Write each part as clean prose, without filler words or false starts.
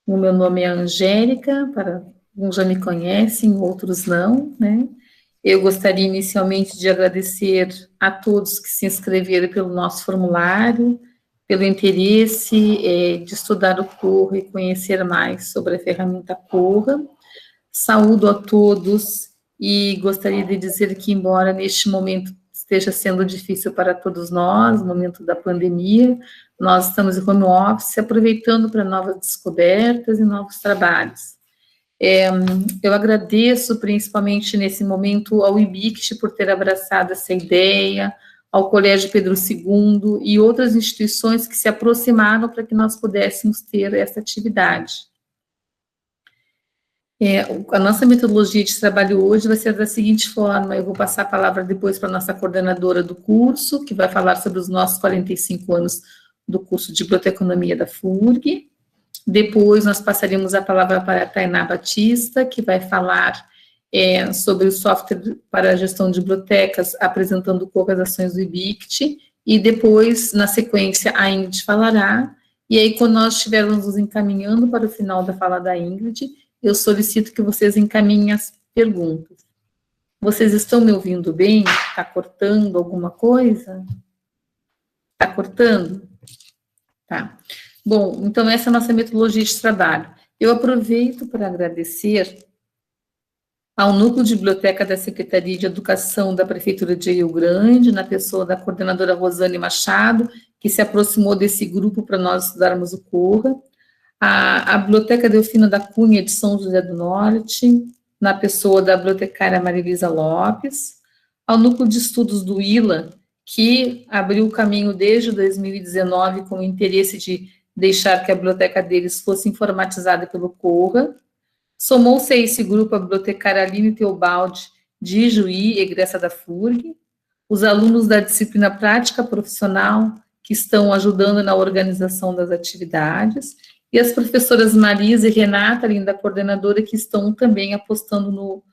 O meu nome é Angélica, para alguns já me conhecem, outros não, né? Eu gostaria inicialmente de agradecer a todos que se inscreveram pelo nosso formulário, pelo interesse de estudar o Corra e conhecer mais sobre a ferramenta Corra. Saúdo a todos e gostaria de dizer que, embora neste momento esteja sendo difícil para todos nós, no momento da pandemia, nós estamos em home office, aproveitando para novas descobertas e novos trabalhos. Eu agradeço principalmente nesse momento ao IBICT por ter abraçado essa ideia, ao Colégio Pedro II e outras instituições que se aproximaram para que nós pudéssemos ter essa atividade. A nossa metodologia de trabalho hoje vai ser da seguinte forma: eu vou passar a palavra depois para a nossa coordenadora do curso, que vai falar sobre os nossos 45 anos do curso de Biblioteconomia da FURG. Depois nós passaremos a palavra para a Tainá Batista, que vai falar sobre o software para a gestão de bibliotecas, apresentando as ações do IBICT, e depois, na sequência, a Ingrid falará, e aí quando nós estivermos nos encaminhando para o final da fala da Ingrid, eu solicito que vocês encaminhem as perguntas. Vocês estão me ouvindo bem? Está cortando alguma coisa? Está cortando? Tá. Bom, então essa é a nossa metodologia de trabalho. Eu aproveito para agradecer ao Núcleo de Biblioteca da Secretaria de Educação da Prefeitura de Rio Grande, na pessoa da coordenadora Rosane Machado, que se aproximou desse grupo para nós estudarmos o Corra, a Biblioteca Delfina da Cunha de São José do Norte, na pessoa da bibliotecária Marilisa Lopes, ao Núcleo de Estudos do ILA, que abriu o caminho desde 2019 com o interesse de deixar que a biblioteca deles fosse informatizada pelo Corra. Somou-se a esse grupo a bibliotecária Aline Teobaldi, de Ijuí, egressa da FURG, os alunos da disciplina Prática Profissional, que estão ajudando na organização das atividades, e as professoras Marisa e Renata, além da coordenadora, que estão também apostando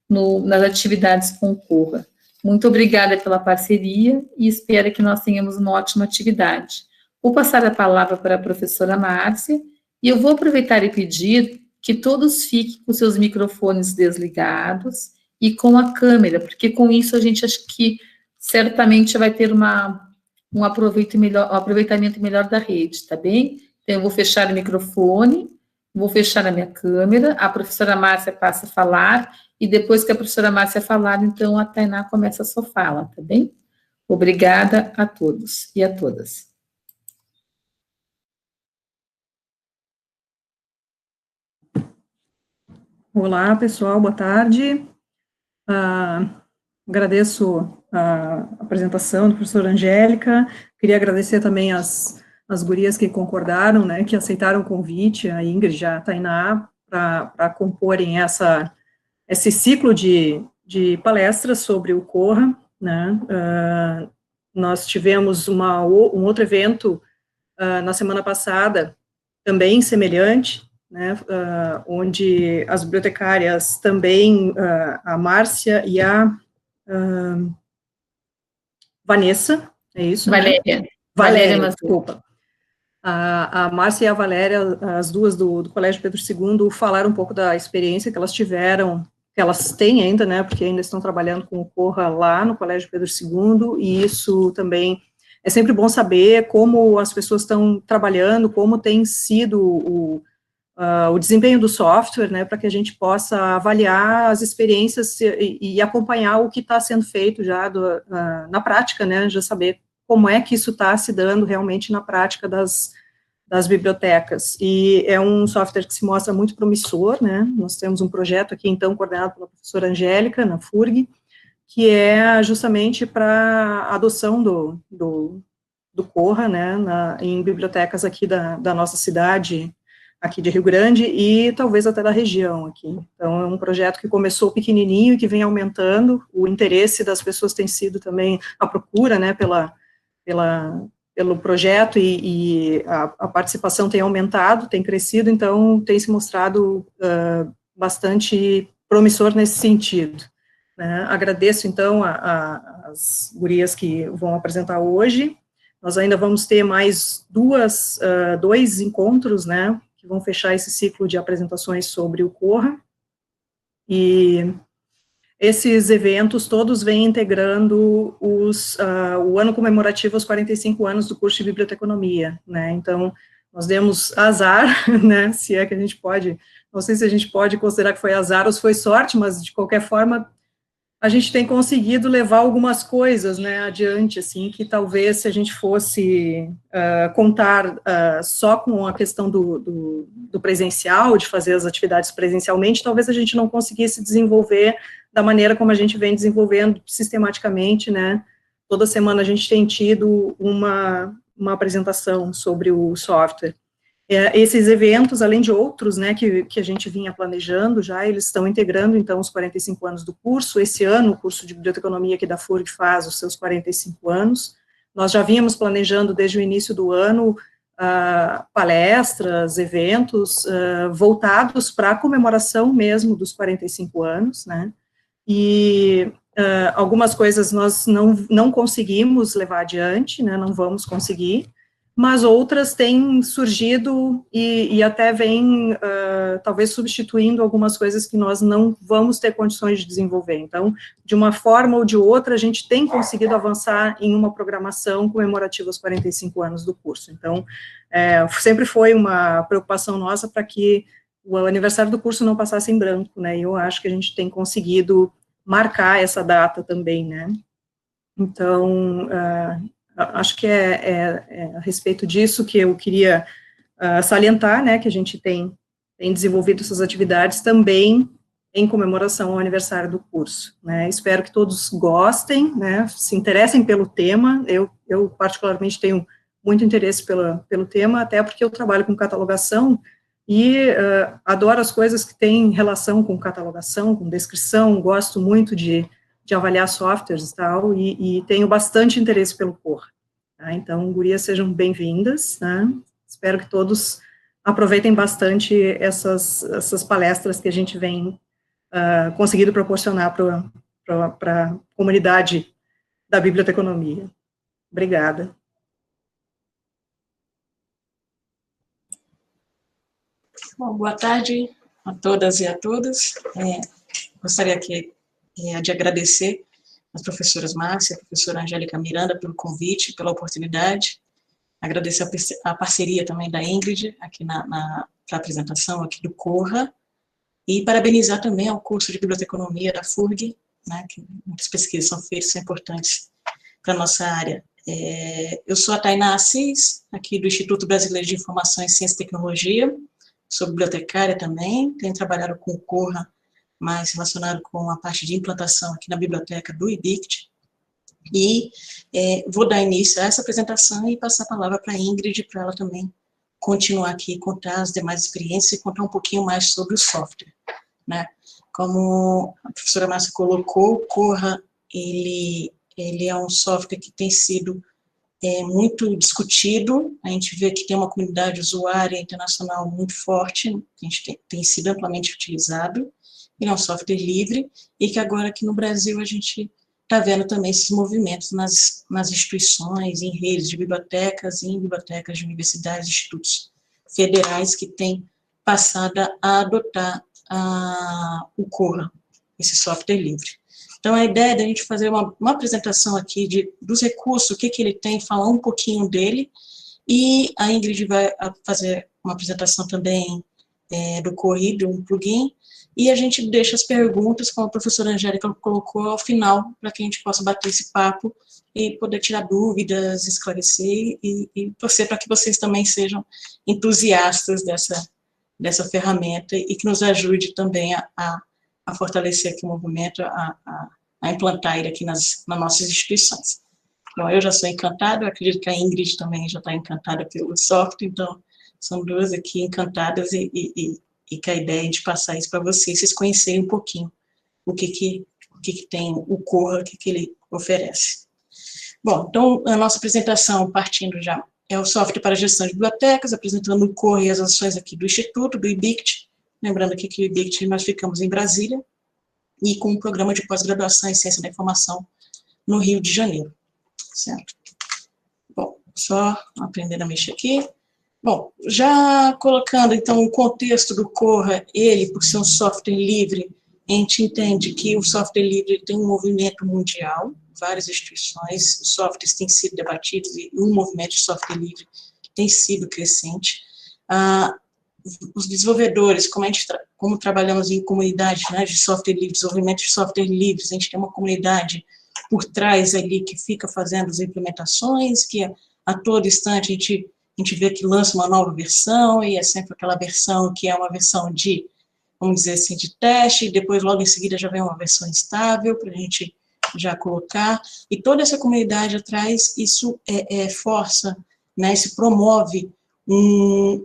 nas atividades com o Corra. Muito obrigada pela parceria e espero que nós tenhamos uma ótima atividade. Vou passar a palavra para a professora Márcia e eu vou aproveitar e pedir que todos fiquem com seus microfones desligados e com a câmera, porque com isso a gente acha que certamente vai ter um aproveitamento melhor da rede, tá bem? Então, eu vou fechar o microfone, vou fechar a minha câmera, a professora Márcia passa a falar, e depois que a professora Márcia falar, então a Tainá começa a sua fala, tá bem? Obrigada a todos e a todas. Olá, pessoal, boa tarde. Agradeço a apresentação da professora Angélica, queria agradecer também as gurias que concordaram, né, que aceitaram o convite, a Ingrid e a Tainá, para comporem esse ciclo de palestras sobre o Corra, né. Nós tivemos um outro evento na semana passada, também semelhante, né, onde as bibliotecárias também, a Márcia e a Vanessa, é isso? Valéria. Né? Valéria, desculpa. A Márcia e a Valéria, as duas do Colégio Pedro II, falaram um pouco da experiência que elas tiveram, que elas têm ainda, né, porque ainda estão trabalhando com o Corra lá no Colégio Pedro II, e isso também é sempre bom saber como as pessoas estão trabalhando, como tem sido o desempenho do software, né, para que a gente possa avaliar as experiências e acompanhar o que está sendo feito já na prática, né, já saber como é que isso está se dando realmente na prática das bibliotecas. E é um software que se mostra muito promissor, né, nós temos um projeto aqui, então, coordenado pela professora Angélica, na FURG, que é justamente para a adoção do Corra, né, em bibliotecas aqui da nossa cidade, aqui de Rio Grande, e talvez até da região aqui. Então, é um projeto que começou pequenininho e que vem aumentando, o interesse das pessoas tem sido também a procura, né, pelo projeto, e a participação tem aumentado, tem crescido, então tem se mostrado bastante promissor nesse sentido. Né. Agradeço, então, as gurias que vão apresentar hoje. Nós ainda vamos ter mais dois encontros, né, que vão fechar esse ciclo de apresentações sobre o Corra, e esses eventos todos vêm integrando o ano comemorativo aos 45 anos do curso de biblioteconomia, né, então, nós demos azar, né, se é que a gente pode, não sei se a gente pode considerar que foi azar ou se foi sorte, mas, de qualquer forma, a gente tem conseguido levar algumas coisas, né, adiante, assim, que talvez se a gente fosse contar só com a questão do presencial, de fazer as atividades presencialmente, talvez a gente não conseguisse desenvolver da maneira como a gente vem desenvolvendo sistematicamente, né, toda semana a gente tem tido uma apresentação sobre o software. Esses eventos, além de outros, né, que a gente vinha planejando já, eles estão integrando, então, os 45 anos do curso. Esse ano, o curso de biblioteconomia aqui da FURG faz os seus 45 anos. Nós já vínhamos planejando, desde o início do ano, palestras, eventos, voltados para a comemoração mesmo dos 45 anos, né, e algumas coisas nós não conseguimos levar adiante, né, não vamos conseguir, mas outras têm surgido e até vêm, talvez, substituindo algumas coisas que nós não vamos ter condições de desenvolver. Então, de uma forma ou de outra, a gente tem conseguido avançar em uma programação comemorativa aos 45 anos do curso. Então, sempre foi uma preocupação nossa para que o aniversário do curso não passasse em branco, né, e eu acho que a gente tem conseguido marcar essa data também, né. Então, acho que é a respeito disso que eu queria salientar, né, que a gente tem desenvolvido essas atividades também em comemoração ao aniversário do curso, né. Espero que todos gostem, né, se interessem pelo tema. Eu particularmente tenho muito interesse pelo tema, até porque eu trabalho com catalogação e adoro as coisas que têm relação com catalogação, com descrição, gosto muito de avaliar softwares e tal, e tenho bastante interesse pelo Corra. Tá? Então, gurias, sejam bem-vindas, né? Espero que todos aproveitem bastante essas palestras que a gente vem conseguindo proporcionar para a comunidade da biblioteconomia. Obrigada. Bom, boa tarde a todas e a todos. Gostaria aqui de agradecer às professoras Márcia e a professora Angélica Miranda pelo convite, pela oportunidade. Agradecer a parceria também da Ingrid aqui para a apresentação aqui do Corra. E parabenizar também ao curso de biblioteconomia da FURG, né, que muitas pesquisas são feitas, são importantes para a nossa área. Eu sou a Tainá Assis, aqui do Instituto Brasileiro de Informação em Ciência e Tecnologia, sou bibliotecária também, tenho trabalhado com o Corra, mais relacionado com a parte de implantação aqui na biblioteca do IBICT, e vou dar início a essa apresentação e passar a palavra para a Ingrid, para ela também continuar aqui, contar as demais experiências e contar um pouquinho mais sobre o software, né? Como a professora Márcia colocou, o Corra, ele é um software que tem sido muito discutido. A gente vê que tem uma comunidade usuária internacional muito forte, que a gente tem sido amplamente utilizado. Ele é um software livre, e que agora aqui no Brasil a gente está vendo também esses movimentos nas instituições, em redes de bibliotecas, e em bibliotecas de universidades, institutos federais que têm passado a adotar o Corra, esse software livre. Então, a ideia é da gente fazer uma apresentação aqui dos recursos, o que ele tem, falar um pouquinho dele, e a Ingrid vai fazer uma apresentação também do Corrido, um plugin, e a gente deixa as perguntas, como a professora Angélica colocou, ao final, para que a gente possa bater esse papo e poder tirar dúvidas, esclarecer e torcer para que vocês também sejam entusiastas dessa ferramenta e que nos ajude também a fortalecer aqui o movimento, a implantar ele aqui nas nossas instituições. Bom, eu já sou encantada, eu acredito que a Ingrid também já está encantada pelo software, então são duas aqui encantadas e que a ideia é de passar isso para vocês conhecerem um pouquinho o que tem o Corra, o que ele oferece. Bom, então a nossa apresentação, partindo já, é o software para gestão de bibliotecas, apresentando o Corra e as ações aqui do Instituto, do IBICT, lembrando aqui que o IBICT nós ficamos em Brasília, e com um programa de pós-graduação em Ciência da Informação no Rio de Janeiro, certo? Bom, Só aprendendo a mexer aqui. Bom, já colocando, então, o contexto do Corra, ele, por ser um software livre, a gente entende que o software livre tem um movimento mundial, várias instituições, os softwares têm sido debatidos e o movimento de software livre tem sido crescente. Os desenvolvedores, como trabalhamos em comunidade, né, de software livre, desenvolvimento de software livres, a gente tem uma comunidade por trás ali que fica fazendo as implementações, que a todo instante a gente vê que lança uma nova versão, e é sempre aquela versão que é uma versão de, vamos dizer assim, de teste, e depois logo em seguida já vem uma versão estável para a gente já colocar, e toda essa comunidade atrás, isso força, né, isso promove um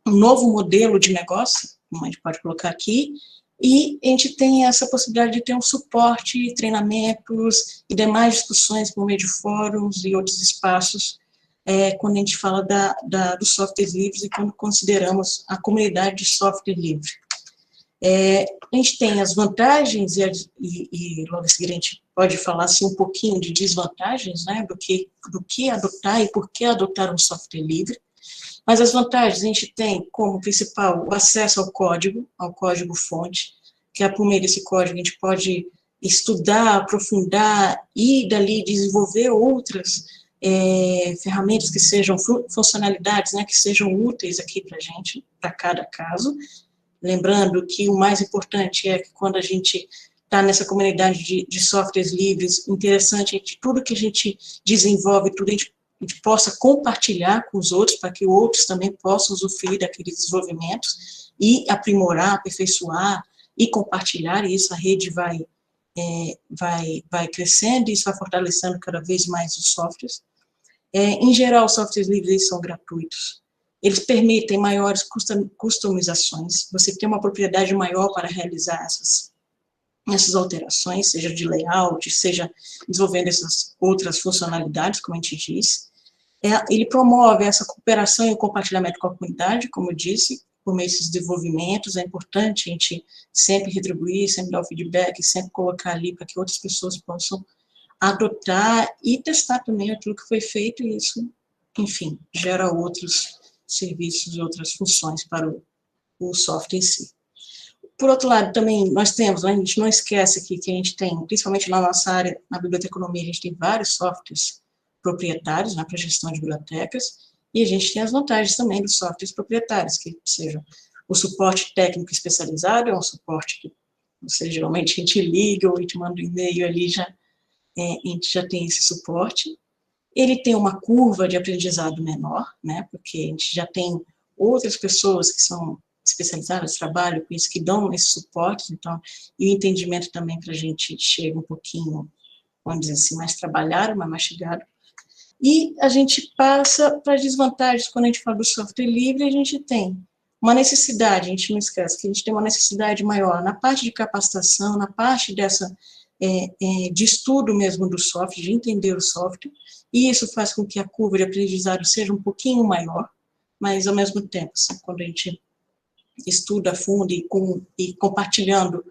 novo modelo de negócio, como a gente pode colocar aqui, e a gente tem essa possibilidade de ter um suporte, treinamentos e demais discussões por meio de fóruns e outros espaços, quando a gente fala dos softwares livres e quando consideramos a comunidade de software livre. A gente tem as vantagens e logo em seguida a gente pode falar assim, um pouquinho de desvantagens, né, do que adotar e por que adotar um software livre. Mas as vantagens a gente tem como principal o acesso ao código-fonte, que é por meio desse código a gente pode estudar, aprofundar e dali desenvolver outras ferramentas que sejam funcionalidades, né, que sejam úteis aqui para a gente, para cada caso. Lembrando que o mais importante é que quando a gente está nessa comunidade de softwares livres, interessante é que tudo que a gente desenvolve, tudo a gente possa compartilhar com os outros, para que outros também possam usufruir daqueles desenvolvimentos e aprimorar, aperfeiçoar e compartilhar, e isso a rede vai crescendo, e isso vai fortalecendo cada vez mais os softwares. Em geral, os softwares livres são gratuitos, eles permitem maiores customizações, você tem uma propriedade maior para realizar essas alterações, seja de layout, seja desenvolvendo essas outras funcionalidades, como a gente disse. Ele promove essa cooperação e o compartilhamento com a comunidade, como eu disse, por meio desses desenvolvimentos. É importante a gente sempre retribuir, sempre dar o feedback, sempre colocar ali para que outras pessoas possam adotar e testar também aquilo que foi feito, e isso, enfim, gera outros serviços e outras funções para o software em si. Por outro lado, também nós temos, né, a gente não esquece aqui que a gente tem, principalmente na nossa área, na biblioteconomia, a gente tem vários softwares proprietários, né, para gestão de bibliotecas, e a gente tem as vantagens também dos softwares proprietários, que seja o suporte técnico especializado, é um suporte que você geralmente a gente liga ou a gente manda um e-mail ali, a gente já tem esse suporte. Ele tem uma curva de aprendizado menor, né, porque a gente já tem outras pessoas que são especializadas, trabalham com isso, que dão esse suporte, então, e o entendimento também para a gente chega um pouquinho, vamos dizer assim, mais trabalhado, mais mastigado. E a gente passa para as desvantagens, quando a gente fala do software livre, a gente tem uma necessidade, a gente não esquece que a gente tem uma necessidade maior na parte de capacitação, na parte de estudo mesmo do software, de entender o software, e isso faz com que a curva de aprendizado seja um pouquinho maior, mas ao mesmo tempo, assim, quando a gente estuda a fundo e compartilhando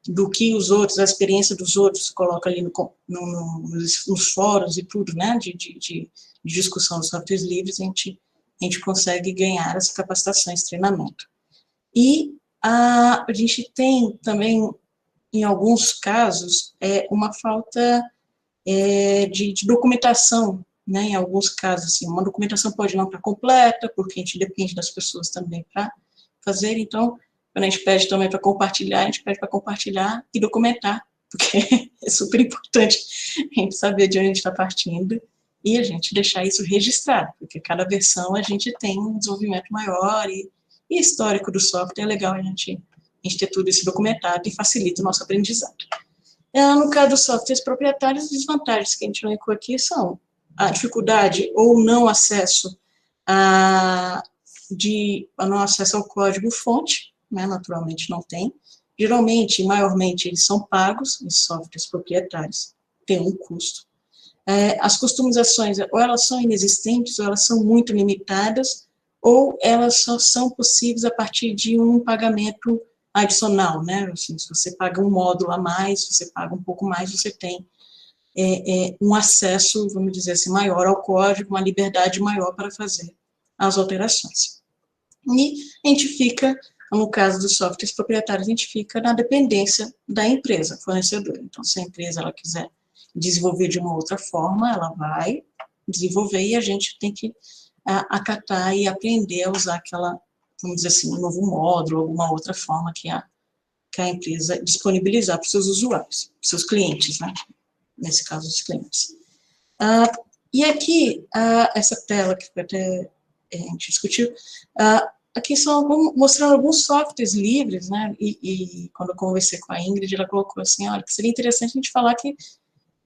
do que os outros, a experiência dos outros, coloca ali nos fóruns e tudo, né, de discussão dos softwares livres, a gente consegue ganhar essa capacitação, esse treinamento. E a gente tem também, em alguns casos, uma falta de documentação, né, em alguns casos, assim, uma documentação pode não estar completa, porque a gente depende das pessoas também para fazer, então, quando a gente pede também para compartilhar, a gente pede para compartilhar e documentar, porque é super importante a gente saber de onde a gente está partindo e a gente deixar isso registrado, porque cada versão a gente tem um desenvolvimento maior e histórico do software, é legal a gente ter tudo isso documentado e facilita o nosso aprendizado. No caso dos softwares proprietários, as desvantagens que a gente elencou aqui são a dificuldade ou não acesso não acesso ao código-fonte, né, naturalmente não tem. Geralmente, maiormente, eles são pagos, os softwares proprietários, tem um custo. As customizações, ou elas são inexistentes, ou elas são muito limitadas, ou elas só são possíveis a partir de um pagamento adicional, né, assim, se você paga um módulo a mais, se você paga um pouco mais, você tem um acesso, vamos dizer assim, maior ao código, uma liberdade maior para fazer as alterações. E a gente fica, no caso dos softwares proprietários, a gente fica na dependência da empresa fornecedora. Então, se a empresa ela quiser desenvolver de uma outra forma, ela vai desenvolver e a gente tem que acatar e aprender a usar aquela, vamos dizer assim, um novo módulo, alguma outra forma que a empresa disponibilizar para os seus usuários, para os seus clientes, né? Nesse caso, os clientes. E aqui, essa tela que até a gente discutiu, aqui mostrando alguns softwares livres, né? E quando eu conversei com a Ingrid, ela colocou assim, olha, que seria interessante a gente falar que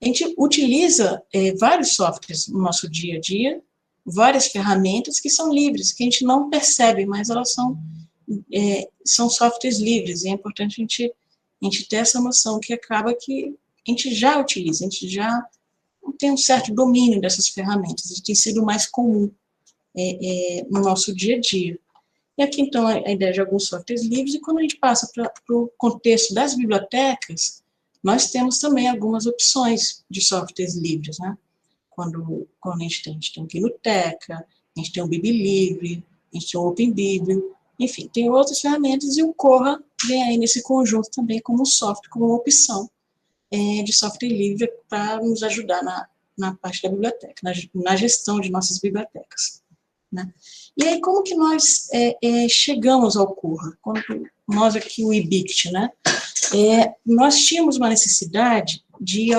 a gente utiliza vários softwares no nosso dia a dia, várias ferramentas que são livres, que a gente não percebe, mas elas são softwares livres, e é importante a gente ter essa noção que acaba que a gente já utiliza, a gente já tem um certo domínio dessas ferramentas, isso tem sido mais comum no nosso dia a dia. E aqui, então, a ideia de alguns softwares livres, e quando a gente passa para o contexto das bibliotecas, nós temos também algumas opções de softwares livres, né? Quando a gente tem o Biblioteca, a gente tem o BibliLivre, a gente tem o OpenBiblio, enfim, tem outras ferramentas, e o Corra vem aí nesse conjunto também como software, como uma opção de software livre para nos ajudar na parte da biblioteca, na gestão de nossas bibliotecas, né? E aí, como que nós chegamos ao Corra? Nós aqui, o IBICT, né? Nós tínhamos uma necessidade de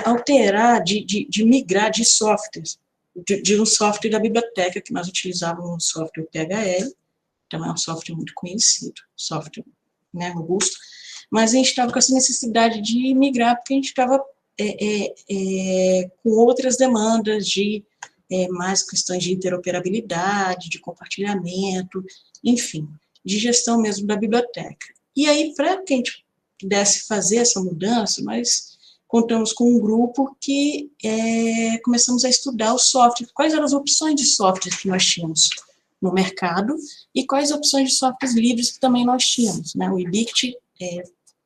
alterar, de migrar de softwares, de um software da biblioteca, que nós utilizávamos o software PHL, também é um software muito conhecido, software, né, robusto, mas a gente estava com essa necessidade de migrar, porque a gente estava com outras demandas de mais questões de interoperabilidade, de compartilhamento, enfim, de gestão mesmo da biblioteca. E aí, para que a gente pudesse fazer essa mudança, nós contamos com um grupo que começamos a estudar o software, quais eram as opções de software que nós tínhamos no mercado e quais opções de softwares livres que também nós tínhamos, né? O IBICT,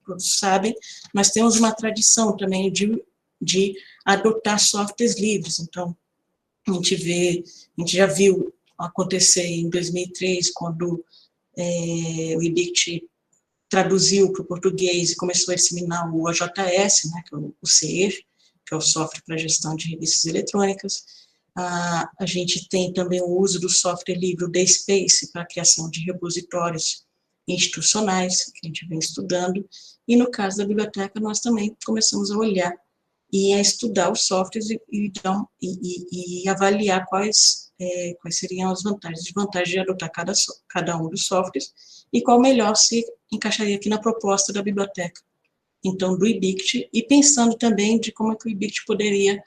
todos sabem, nós temos uma tradição também de adotar softwares livres, então a gente já viu acontecer em 2003, quando o IBICT traduziu para o português e começou a disseminar o OJS, né, que é o CER, que é o software para gestão de revistas eletrônicas. A gente tem também o uso do software livre, o DSpace, para a criação de repositórios institucionais, que a gente vem estudando, e no caso da biblioteca, nós também começamos a olhar e a estudar os softwares e avaliar quais seriam as vantagens e desvantagens de adotar cada um dos softwares e qual melhor se encaixaria aqui na proposta da biblioteca, então, do IBICT, e pensando também de como é que o IBICT poderia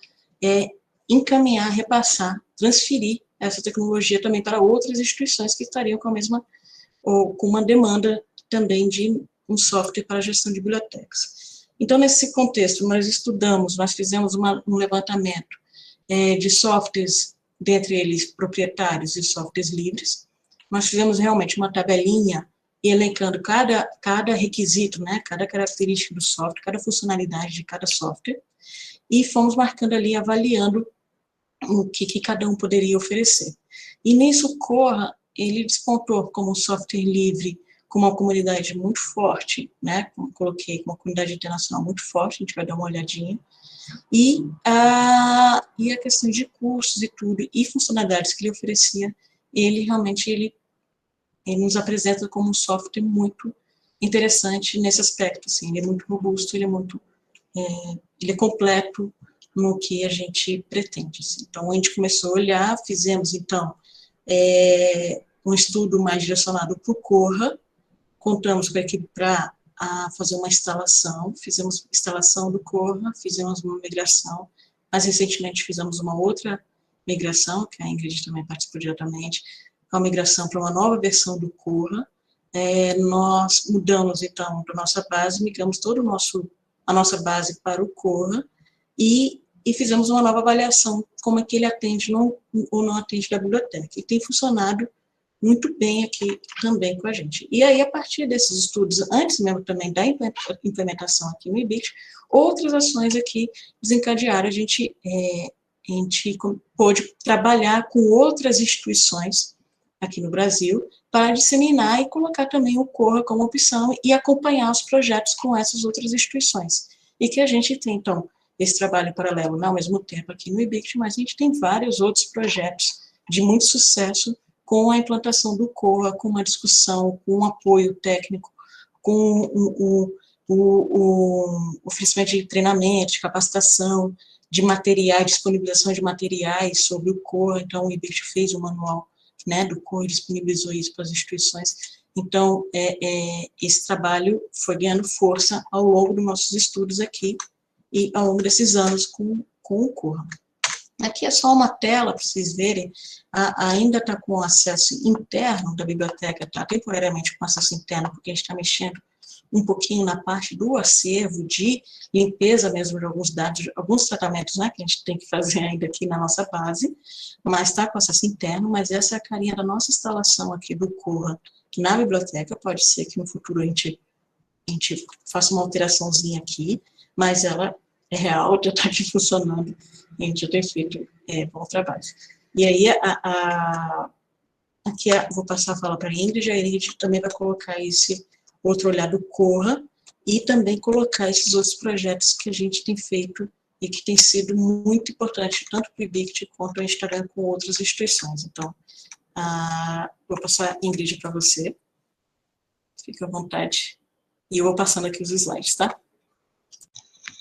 encaminhar, repassar, transferir essa tecnologia também para outras instituições que estariam com a mesma, ou com uma demanda também de um software para a gestão de bibliotecas. Então, nesse contexto, nós fizemos um levantamento de softwares, dentre eles proprietários e softwares livres. Nós fizemos realmente uma tabelinha elencando cada requisito, né, cada característica do software, cada funcionalidade de cada software, e fomos marcando ali, avaliando o que cada um poderia oferecer. E nisso, o Corra, ele despontou como um software livre, com uma comunidade muito forte, né, como coloquei, com uma comunidade internacional muito forte, a gente vai dar uma olhadinha, e a questão de cursos e tudo, e funcionalidades que ele oferecia, ele realmente nos apresenta como um software muito interessante nesse aspecto, assim, ele é muito robusto, ele é completo no que a gente pretende, assim. Então, a gente começou a olhar, fizemos, então, um estudo mais direcionado para o Corra, contamos com a equipe para fazer uma instalação, fizemos instalação do Corra, fizemos uma migração, mais recentemente fizemos uma outra migração, que a Ingrid também participou diretamente, a migração para uma nova versão do Corra. Nós mudamos, então, para a nossa base, migramos toda a nossa base para o Corra e fizemos uma nova avaliação, como é que ele atende ou não atende da biblioteca. E tem funcionado muito bem aqui também com a gente. E aí, a partir desses estudos, antes mesmo também da implementação aqui no IBIT, outras ações aqui desencadearam, a gente pôde trabalhar com outras instituições aqui no Brasil para disseminar e colocar também o Corra como opção e acompanhar os projetos com essas outras instituições. E que a gente tem, então, esse trabalho em paralelo, não ao mesmo tempo aqui no IBIT, mas a gente tem vários outros projetos de muito sucesso com a implantação do Corra, com uma discussão, com um apoio técnico, com o oferecimento de treinamento, de capacitação, de materiais, disponibilização de materiais sobre o Corra. Então, o IBIT fez o manual, né, do Corra e disponibilizou isso para as instituições. Então, esse trabalho foi ganhando força ao longo dos nossos estudos aqui e ao longo desses anos com o Corra. Aqui é só uma tela para vocês verem, ainda está com acesso interno da biblioteca, está temporariamente com acesso interno, porque a gente está mexendo um pouquinho na parte do acervo, de limpeza mesmo de alguns dados, alguns tratamentos, né, que a gente tem que fazer ainda aqui na nossa base, mas está com acesso interno, mas essa é a carinha da nossa instalação aqui do Corra na biblioteca. Pode ser que no futuro a gente faça uma alteraçãozinha aqui, mas ela é real, já está aqui funcionando, a gente já tem feito bom trabalho. E aí, aqui vou passar a fala para a Ingrid também vai colocar esse outro olhar do Corra e também colocar esses outros projetos que a gente tem feito e que tem sido muito importante, tanto para o IBICT quanto a gente está vendo com outras instituições. Então, vou passar a Ingrid para você, fica à vontade, e eu vou passando aqui os slides, tá?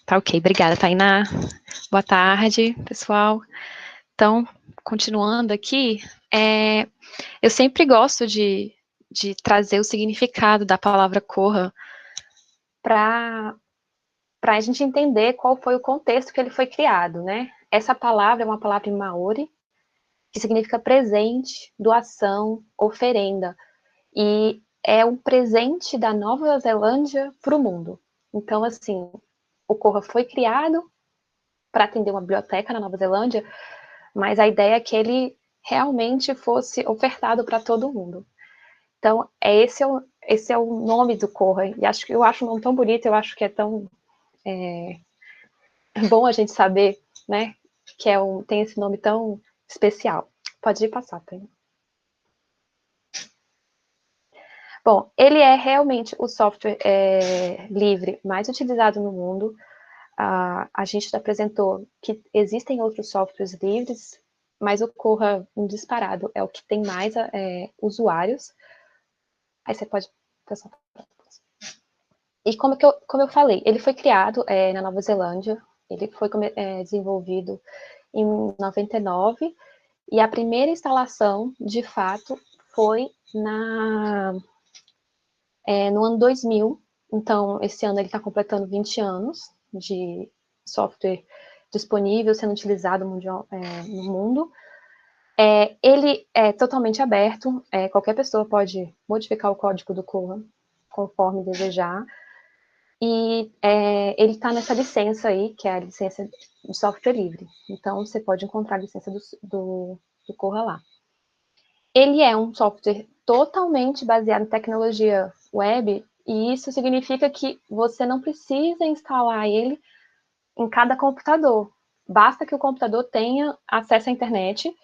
Tá ok, obrigada, Tainá. Boa tarde, pessoal. Então, continuando aqui, eu sempre gosto de trazer o significado da palavra Corra para a gente entender qual foi o contexto que ele foi criado, né? Essa palavra é uma palavra em Maori, que significa presente, doação, oferenda, e é um presente da Nova Zelândia para o mundo. Então, assim, o Corra foi criado para atender uma biblioteca na Nova Zelândia, mas a ideia é que ele realmente fosse ofertado para todo mundo. Então, esse é o nome do Corra, e eu acho o nome tão bonito, eu acho que é tão bom a gente saber, né, que tem esse nome tão especial. Pode ir passar, tá? Bom, ele é realmente o software livre mais utilizado no mundo. A gente apresentou que existem outros softwares livres, mas o Corra, um disparado, é o que tem mais usuários. Aí você pode passar. E como eu falei, ele foi criado na Nova Zelândia, ele foi desenvolvido em 99, e a primeira instalação, de fato, foi no ano 2000. Então, esse ano ele está completando 20 anos de software disponível, sendo utilizado no mundo. Ele é totalmente aberto, qualquer pessoa pode modificar o código do Corra conforme desejar, e ele está nessa licença aí, que é a licença de software livre. Então, você pode encontrar a licença do Corra lá. Ele é um software totalmente baseado em tecnologia web, e isso significa que você não precisa instalar ele em cada computador. Basta que o computador tenha acesso à internet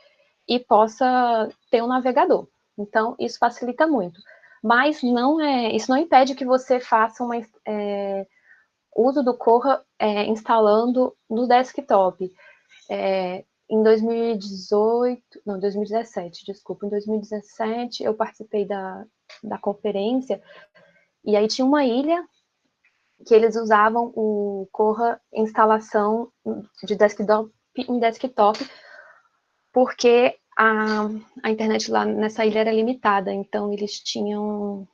e possa ter um navegador. Então, isso facilita muito. Mas isso não impede que você faça uso do Corra instalando no desktop. Em 2017, desculpa, em 2017 eu participei da conferência, e aí tinha uma ilha que eles usavam o Corra instalação de desktop em desktop, porque a internet lá nessa ilha era limitada, então eles tinham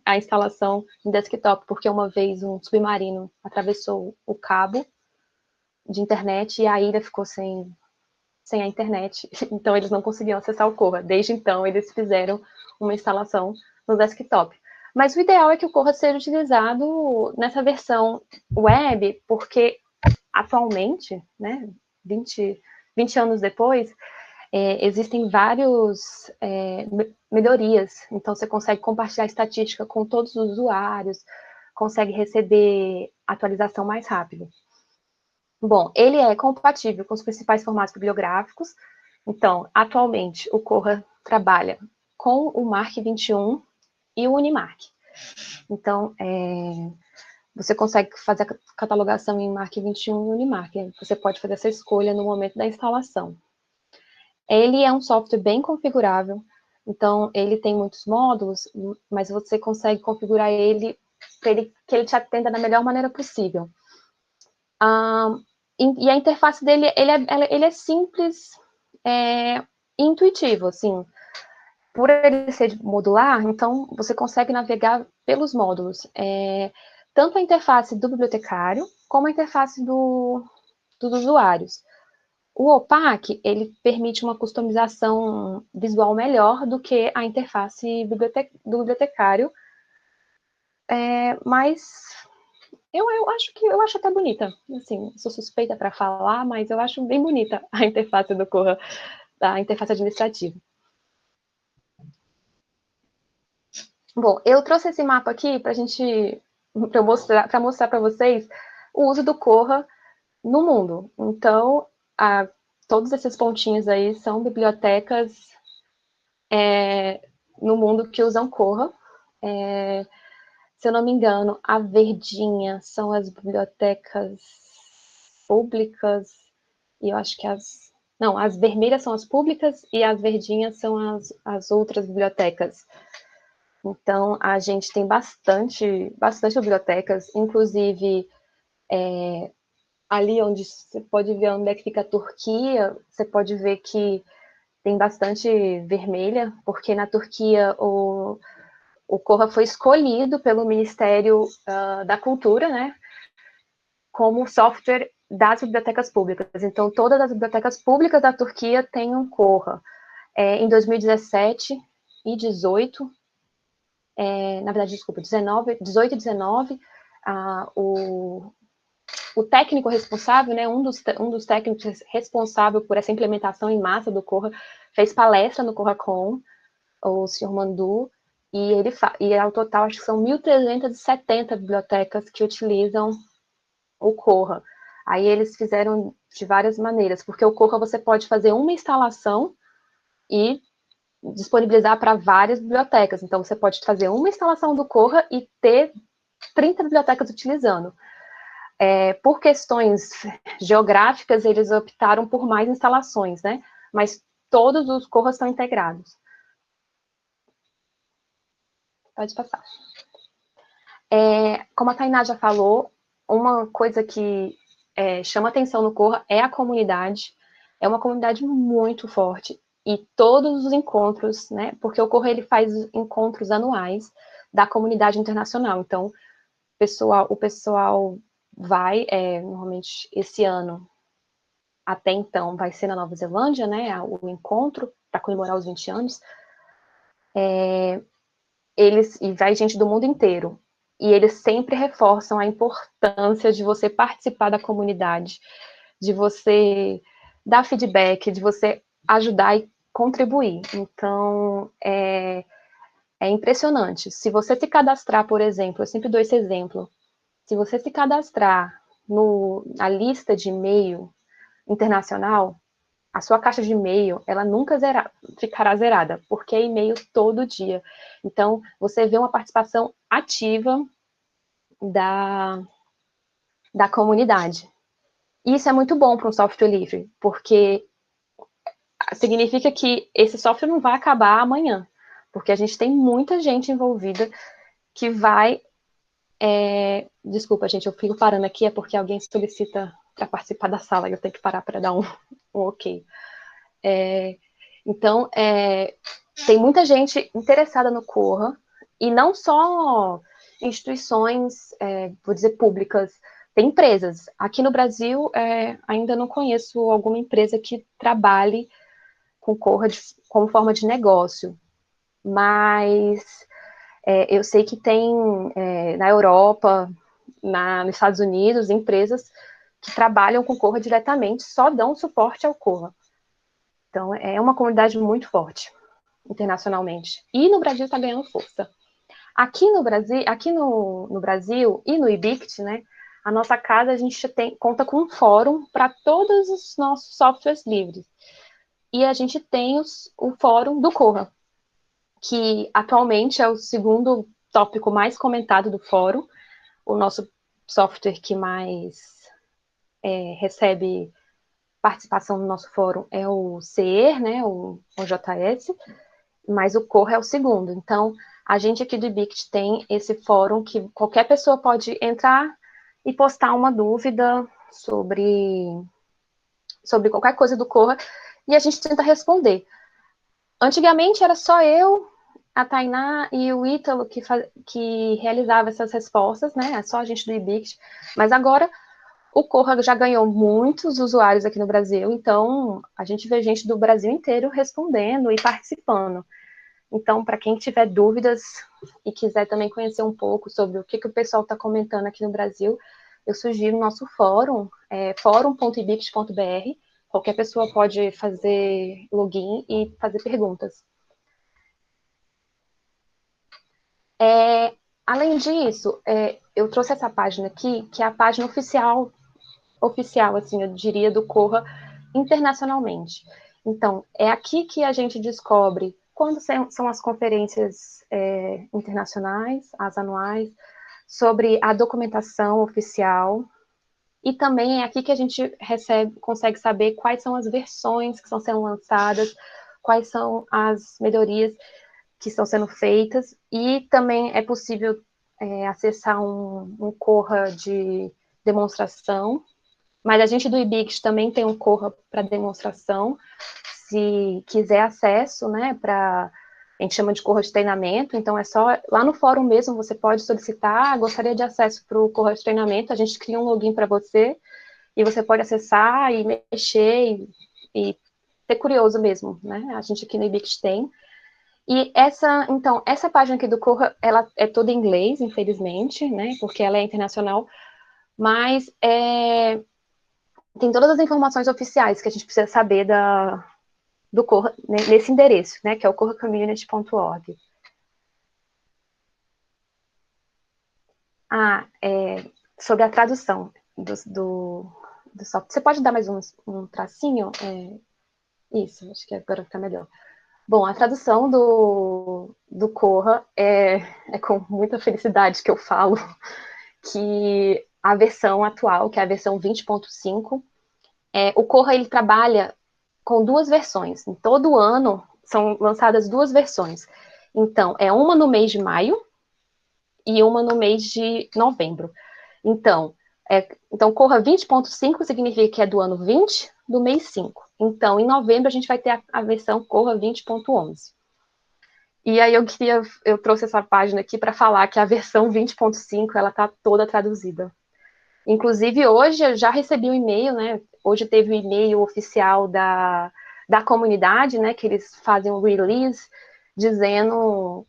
a instalação em desktop, porque uma vez um submarino atravessou o cabo de internet e a ilha ficou sem a internet, então eles não conseguiam acessar o Corra. Desde então, eles fizeram uma instalação no desktop. Mas o ideal é que o Corra seja utilizado nessa versão web, porque atualmente, né, 20 anos depois, existem vários melhorias, então você consegue compartilhar estatística com todos os usuários, consegue receber atualização mais rápido. Bom, ele é compatível com os principais formatos bibliográficos, então, atualmente, o Corra trabalha com o MARC 21 e o Unimarc. Então, você consegue fazer a catalogação em MARC 21 e Unimarc, você pode fazer essa escolha no momento da instalação. Ele é um software bem configurável, então ele tem muitos módulos, mas você consegue configurar ele para que ele te atenda da melhor maneira possível. E a interface dele, ele é simples e intuitivo, assim. Por ele ser modular, então você consegue navegar pelos módulos. Tanto a interface do bibliotecário, como a interface dos usuários. O OPAC, ele permite uma customização visual melhor do que a interface do bibliotecário, mas eu acho até bonita. Assim, sou suspeita para falar, mas eu acho bem bonita a interface do Corra, a interface administrativa. Bom, eu trouxe esse mapa aqui para mostrar para vocês o uso do Corra no mundo. Então, todos esses pontinhos aí são bibliotecas no mundo que usam Corra. Se eu não me engano, a verdinha são as bibliotecas públicas, e eu acho que as vermelhas são as públicas e as verdinhas são as outras bibliotecas. Então, a gente tem bastante bibliotecas, inclusive ali onde você pode ver onde é que fica a Turquia, você pode ver que tem bastante vermelha, porque na Turquia o Corra foi escolhido pelo Ministério da Cultura, né, como software das bibliotecas públicas. Então, todas as bibliotecas públicas da Turquia têm um Corra. Em 2017 e 2018, na verdade, desculpa, 18 e 19, o técnico responsável, né, um dos técnicos responsável por essa implementação em massa do Corra, fez palestra no CorraCon, o Sr. Mandu, e ao total acho que são 1.370 bibliotecas que utilizam o Corra. Aí eles fizeram de várias maneiras, porque o Corra você pode fazer uma instalação e disponibilizar para várias bibliotecas. Então, você pode fazer uma instalação do Corra e ter 30 bibliotecas utilizando. Por questões geográficas, eles optaram por mais instalações, né? Mas todos os Corras estão integrados. Pode passar. Como a Tainá já falou, uma coisa que chama atenção no Corra é a comunidade. É uma comunidade muito forte. E todos os encontros, né? Porque o Corra ele faz encontros anuais da comunidade internacional. Então, o pessoal vai, normalmente esse ano, até então, vai ser na Nova Zelândia, né? O encontro para comemorar os 20 anos. E vai gente do mundo inteiro. E eles sempre reforçam a importância de você participar da comunidade, de você dar feedback, de você ajudar e contribuir. Então, é impressionante. Se você se cadastrar, por exemplo, eu sempre dou esse exemplo, se você se cadastrar na lista de e-mail internacional, a sua caixa de e-mail, ela nunca ficará zerada, porque é e-mail todo dia. Então, você vê uma participação ativa da comunidade. E isso é muito bom para um software livre, porque significa que esse software não vai acabar amanhã, porque a gente tem muita gente envolvida que vai... Desculpa, gente, eu fico parando aqui, é porque alguém solicita para participar da sala, e eu tenho que parar para dar um ok. Então, tem muita gente interessada no Corra, e não só instituições, vou dizer, públicas, tem empresas. Aqui no Brasil, ainda não conheço alguma empresa que trabalhe com Corra como forma de negócio, mas eu sei que tem na Europa, nos Estados Unidos, empresas que trabalham com Corra diretamente, só dão suporte ao Corra. Então, é uma comunidade muito forte, internacionalmente. E no Brasil está ganhando força. Aqui no Brasil e no IBICT, né, a nossa casa, a gente conta com um fórum para todos os nossos softwares livres. E a gente tem o fórum do Corra, que atualmente é o segundo tópico mais comentado do fórum, o nosso software que mais recebe participação no nosso fórum é o CER, né, o JS, mas o Corra é o segundo. Então, a gente aqui do IBICT tem esse fórum que qualquer pessoa pode entrar e postar uma dúvida sobre qualquer coisa do Corra, e a gente tenta responder. Antigamente era só eu, a Tainá e o Ítalo que realizava essas respostas, né? Só a gente do IBICT. Mas agora o Corra já ganhou muitos usuários aqui no Brasil, então a gente vê gente do Brasil inteiro respondendo e participando. Então, para quem tiver dúvidas e quiser também conhecer um pouco sobre o que o pessoal está comentando aqui no Brasil, eu sugiro o nosso fórum, forum.ibict.br. Qualquer pessoa pode fazer login e fazer perguntas. Além disso, eu trouxe essa página aqui, que é a página oficial, assim, eu diria, do Corra internacionalmente. Então, é aqui que a gente descobre quando são as conferências internacionais, as anuais, sobre a documentação oficial, e também é aqui que a gente consegue saber quais são as versões que estão sendo lançadas, quais são as melhorias que estão sendo feitas, e também é possível acessar um Corra de demonstração, mas a gente do IBICT também tem um Corra para demonstração, se quiser acesso, né, a gente chama de Corra de treinamento, então é só, lá no fórum mesmo, você pode solicitar, gostaria de acesso para o Corra de treinamento, a gente cria um login para você, e você pode acessar e mexer, e ser curioso mesmo, né, a gente aqui no IBICT tem. E essa página aqui do Corra, ela é toda em inglês, infelizmente, né, porque ela é internacional, mas tem todas as informações oficiais que a gente precisa saber do Corra, nesse endereço, né, que é o corracommunity.org. Sobre a tradução do software. Você pode dar mais um tracinho? Isso, acho que agora fica melhor. Bom, a tradução do Corra é com muita felicidade que eu falo que a versão atual, que é a versão 20.5, o Corra, ele trabalha com duas versões. Em todo ano são lançadas duas versões. Então, uma no mês de maio e uma no mês de novembro. Então Corra 20.5 significa que é do ano 20, do mês 5. Então, em novembro, a gente vai ter a versão Corra 20.11. E aí eu trouxe essa página aqui para falar que a versão 20.5, ela está toda traduzida. Inclusive, hoje eu já recebi um e-mail, né? Hoje teve o e-mail oficial da comunidade, né? Que eles fazem um release dizendo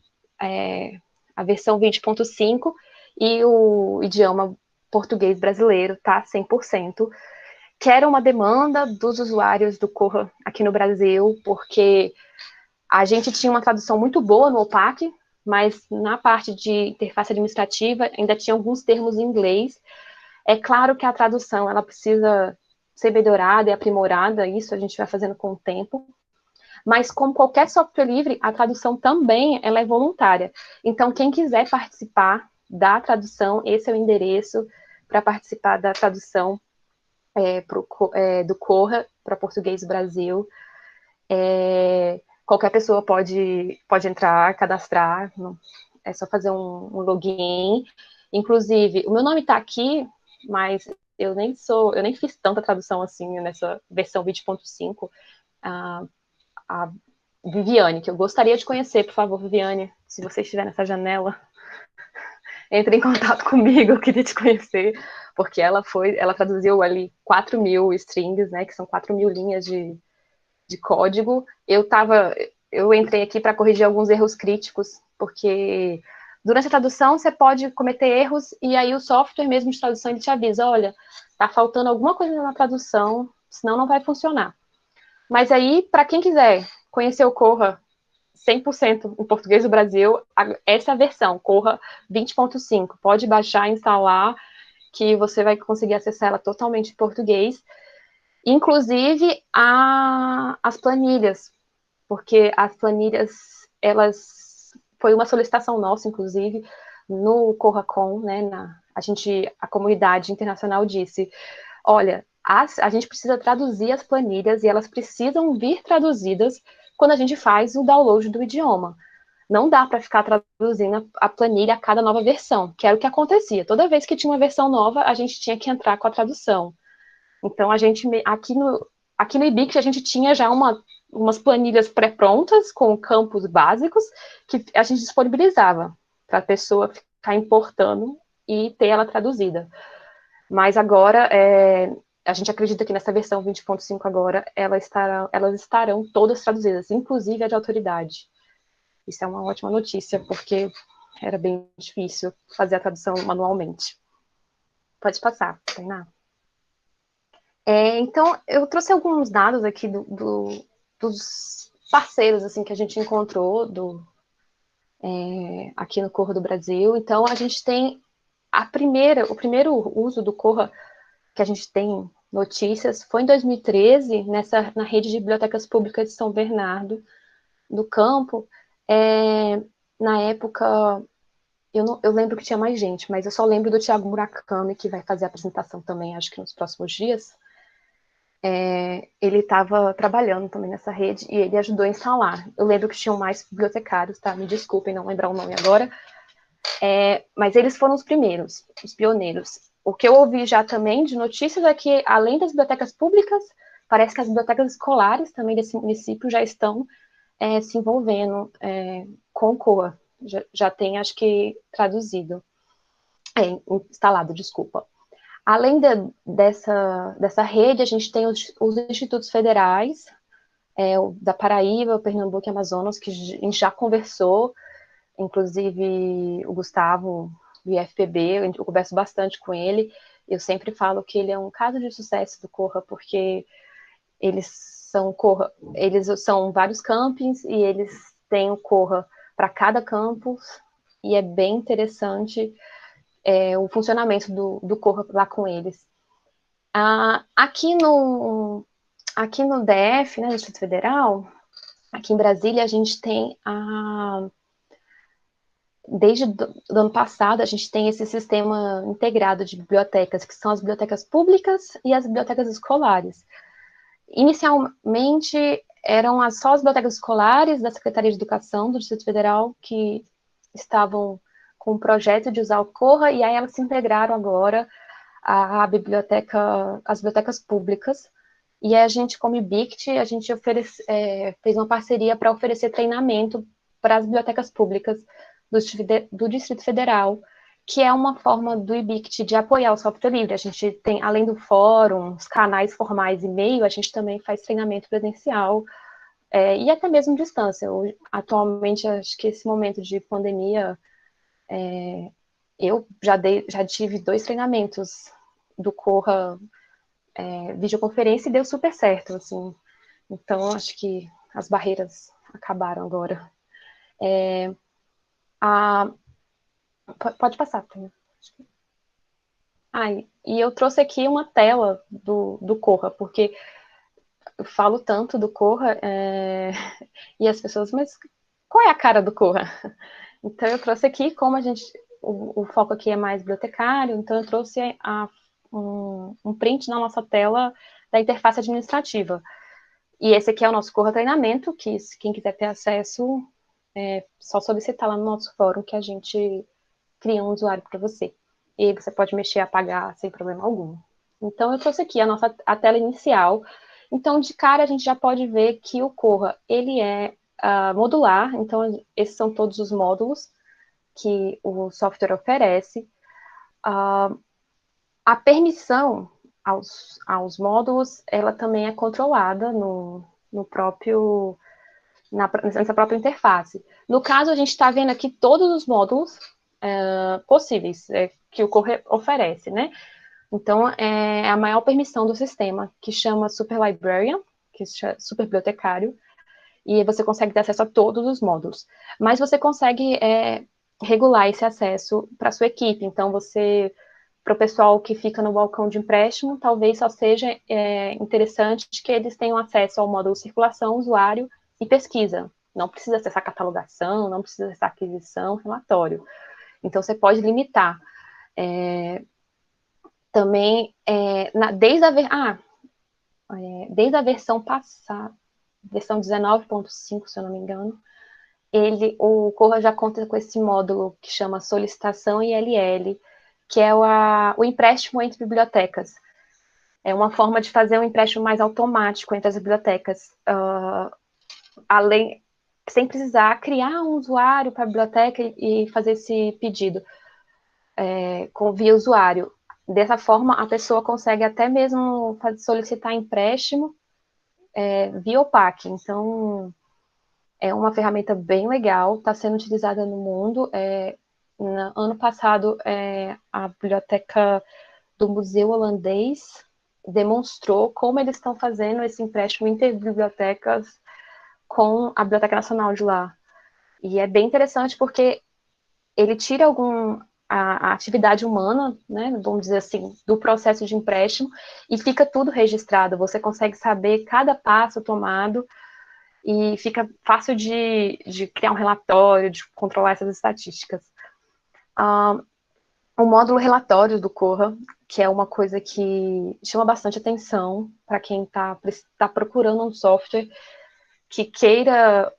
a versão 20.5 e o idioma português brasileiro tá 100%, que era uma demanda dos usuários do Corra aqui no Brasil, porque a gente tinha uma tradução muito boa no OPAC, mas na parte de interface administrativa ainda tinha alguns termos em inglês. É claro que a tradução ela precisa ser melhorada e aprimorada, isso a gente vai fazendo com o tempo, mas como qualquer software livre, a tradução também ela é voluntária. Então, quem quiser participar da tradução, esse é o endereço para participar da tradução do Corra para Português do Brasil. Qualquer pessoa pode entrar, cadastrar, é só fazer um login. Inclusive, o meu nome está aqui, mas eu nem fiz tanta tradução assim nessa versão 20.5. A Viviane, que eu gostaria de conhecer, por favor, Viviane, se você estiver nessa janela, entre em contato comigo, eu queria te conhecer, porque ela traduziu ali 4.000 strings, né, que são 4.000 linhas de código. Eu entrei aqui para corrigir alguns erros críticos, porque durante a tradução você pode cometer erros, e aí o software mesmo de tradução ele te avisa, olha, tá faltando alguma coisa na tradução, senão não vai funcionar. Mas aí, para quem quiser conhecer o Corra 100% em português do Brasil, essa é a versão, Corra 20.5. Pode baixar e instalar, que você vai conseguir acessar ela totalmente em português. Inclusive, as planilhas, porque as planilhas, elas... Foi uma solicitação nossa, inclusive, no CorraCon, né, a comunidade internacional disse, olha, a gente precisa traduzir as planilhas e elas precisam vir traduzidas quando a gente faz o download do idioma. Não dá para ficar traduzindo a planilha a cada nova versão, que era o que acontecia. Toda vez que tinha uma versão nova, a gente tinha que entrar com a tradução. Então, aqui no IBIC, a gente tinha já umas planilhas pré-prontas, com campos básicos, que a gente disponibilizava para a pessoa ficar importando e ter ela traduzida. Mas agora, a gente acredita que nessa versão 20.5 agora, elas estarão todas traduzidas, inclusive a de autoridade. Isso é uma ótima notícia, porque era bem difícil fazer a tradução manualmente. Pode passar, Tainá. Então, eu trouxe alguns dados aqui dos parceiros assim, que a gente encontrou aqui no Corra do Brasil. Então, a gente tem o primeiro uso do Corra que a gente tem notícias foi em 2013, na rede de bibliotecas públicas de São Bernardo do Campo. Na época, eu lembro que tinha mais gente, mas eu só lembro do Thiago Murakami, que vai fazer a apresentação também, acho que nos próximos dias. Ele estava trabalhando também nessa rede e ele ajudou a instalar. Eu lembro que tinham mais bibliotecários, tá? Me desculpem não lembrar o nome agora. Mas eles foram os primeiros, os pioneiros. O que eu ouvi já também de notícias é que, além das bibliotecas públicas, parece que as bibliotecas escolares também desse município já estão se envolvendo com o COA. Já tem, acho que, traduzido. Instalado, desculpa. Além dessa rede, a gente tem os institutos federais, da Paraíba, Pernambuco e Amazonas, que a gente já conversou, inclusive o Gustavo, do IFPB, eu converso bastante com ele. Eu sempre falo que ele é um caso de sucesso do Corra, porque eles são vários campings e eles têm o Corra para cada campus, e é bem interessante o funcionamento do Corra lá com eles. Aqui no DF, né, no Distrito Federal, aqui em Brasília, a gente tem desde o ano passado, a gente tem esse sistema integrado de bibliotecas, que são as bibliotecas públicas e as bibliotecas escolares. Inicialmente, eram só as bibliotecas escolares da Secretaria de Educação do Distrito Federal que estavam com o projeto de usar o Corra, e aí elas se integraram agora as bibliotecas públicas, e a gente, como IBICT, a gente fez uma parceria para oferecer treinamento para as bibliotecas públicas do Distrito Federal, que é uma forma do IBICT de apoiar o software livre. A gente tem, além do fórum, os canais formais e e-mail, a gente também faz treinamento presencial, e até mesmo distância. Atualmente, acho que esse momento de pandemia, eu já tive 2 treinamentos do Corra videoconferência e deu super certo, assim. Então, acho que as barreiras acabaram agora. Pode passar, Tânia. E eu trouxe aqui uma tela do Corra, porque eu falo tanto do Corra, e as pessoas, mas qual é a cara do Corra? Então, eu trouxe aqui, como o foco aqui é mais bibliotecário, então eu trouxe um print na nossa tela da interface administrativa. E esse aqui é o nosso Corra Treinamento, que quem quiser ter acesso, é só solicitar lá no nosso fórum que a gente cria um usuário para você. E aí você pode mexer e apagar sem problema algum. Então, eu trouxe aqui a tela inicial. Então, de cara, a gente já pode ver que o Corra, ele é modular. Então, esses são todos os módulos que o software oferece. A permissão aos módulos, ela também é controlada nessa própria interface. No caso, a gente está vendo aqui todos os módulos possíveis que o Corra oferece, né? Então, é a maior permissão do sistema, que chama Super Librarian, que se chama Super Bibliotecário, e você consegue ter acesso a todos os módulos. Mas você consegue regular esse acesso para a sua equipe. Então, para o pessoal que fica no balcão de empréstimo, talvez só seja interessante que eles tenham acesso ao módulo circulação, usuário e pesquisa. Não precisa acessar catalogação, não precisa acessar aquisição, relatório. Então, você pode limitar. Também, desde a versão passada, versão 19.5, se eu não me engano, o Corra já conta com esse módulo que chama solicitação ILL, que é o empréstimo entre bibliotecas. É uma forma de fazer um empréstimo mais automático entre as bibliotecas, sem precisar criar um usuário para a biblioteca e fazer esse pedido via usuário. Dessa forma, a pessoa consegue até mesmo solicitar empréstimo via OPAC. Então, é uma ferramenta bem legal, está sendo utilizada no mundo. Ano passado, a biblioteca do Museu Holandês demonstrou como eles estão fazendo esse empréstimo interbibliotecas com a Biblioteca Nacional de lá. E é bem interessante porque ele tira a atividade humana, né, vamos dizer assim, do processo de empréstimo, e fica tudo registrado. Você consegue saber cada passo tomado, e fica fácil de criar um relatório, de controlar essas estatísticas. O módulo relatórios do Corra, que é uma coisa que chama bastante atenção para quem está procurando um software que queira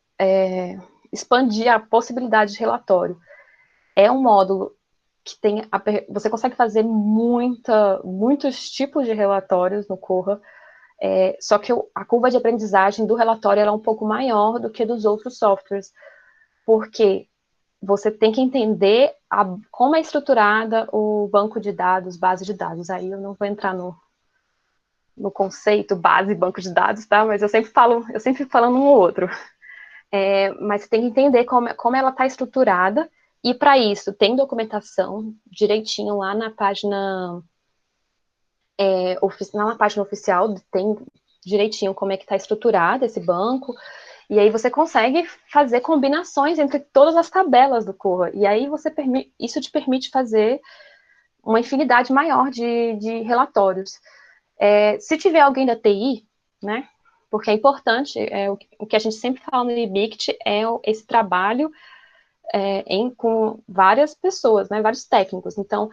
expandir a possibilidade de relatório. É um módulo que você consegue fazer muitos tipos de relatórios no Corra, só que a curva de aprendizagem do relatório é um pouco maior do que dos outros softwares, porque você tem que entender como é estruturada o banco de dados, base de dados. Aí eu não vou entrar no conceito base e banco de dados, tá? Mas eu sempre fico falando um ou outro. Mas você tem que entender como ela está estruturada, e para isso tem documentação direitinho lá na página oficial, tem direitinho como é que está estruturado esse banco, e aí você consegue fazer combinações entre todas as tabelas do Corra, e aí isso te permite fazer uma infinidade maior de relatórios. Se tiver alguém da TI, né, porque é importante, o que a gente sempre fala no IBICT é esse trabalho com várias pessoas, né, vários técnicos. Então,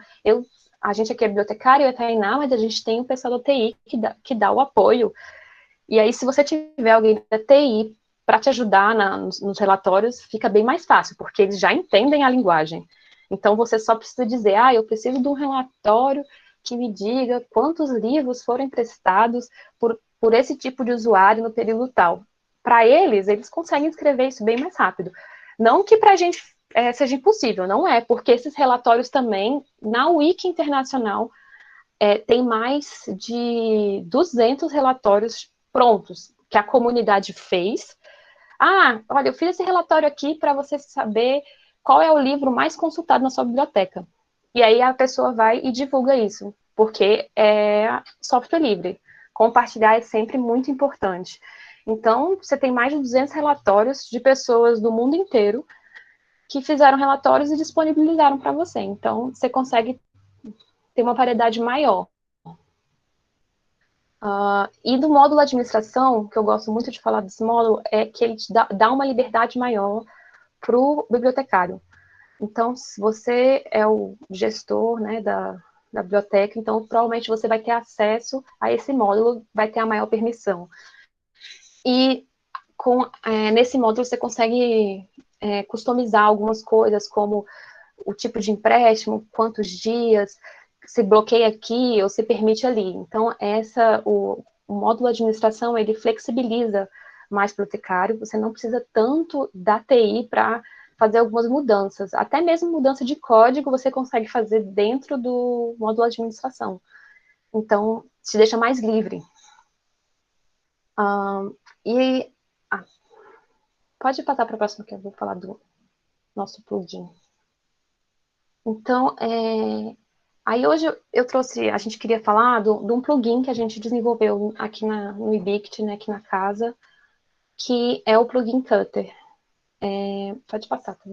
a gente aqui é bibliotecário, eu e a Tainá, mas a gente tem o pessoal da TI que dá o apoio. E aí, se você tiver alguém da TI para te ajudar nos relatórios, fica bem mais fácil, porque eles já entendem a linguagem. Então, você só precisa dizer, eu preciso de um relatório que me diga quantos livros foram emprestados por esse tipo de usuário no período tal. Para eles conseguem escrever isso bem mais rápido. Não que para a gente seja impossível, não é, porque esses relatórios também, na Wiki Internacional, tem mais de 200 relatórios prontos, que a comunidade fez. Olha, eu fiz esse relatório aqui para você saber qual é o livro mais consultado na sua biblioteca. E aí a pessoa vai e divulga isso, porque é software livre. Compartilhar é sempre muito importante. Então, você tem mais de 200 relatórios de pessoas do mundo inteiro que fizeram relatórios e disponibilizaram para você. Então, você consegue ter uma variedade maior. E do módulo administração, que eu gosto muito de falar desse módulo, é que ele te dá uma liberdade maior para o bibliotecário. Então, se você é o gestor, né, da biblioteca, então provavelmente você vai ter acesso a esse módulo, vai ter a maior permissão. E nesse módulo você consegue customizar algumas coisas, como o tipo de empréstimo, quantos dias, se bloqueia aqui ou se permite ali. Então, o módulo administração, ele flexibiliza mais para o bibliotecário, você não precisa tanto da TI para fazer algumas mudanças. Até mesmo mudança de código você consegue fazer dentro do módulo administração. Então, te deixa mais livre. Pode passar para a próxima que eu vou falar do nosso plugin. Então, Aí hoje eu trouxe, a gente queria falar de um plugin que a gente desenvolveu aqui no Ibict, né, aqui na casa, que é o plugin Cutter. Pode passar, tá?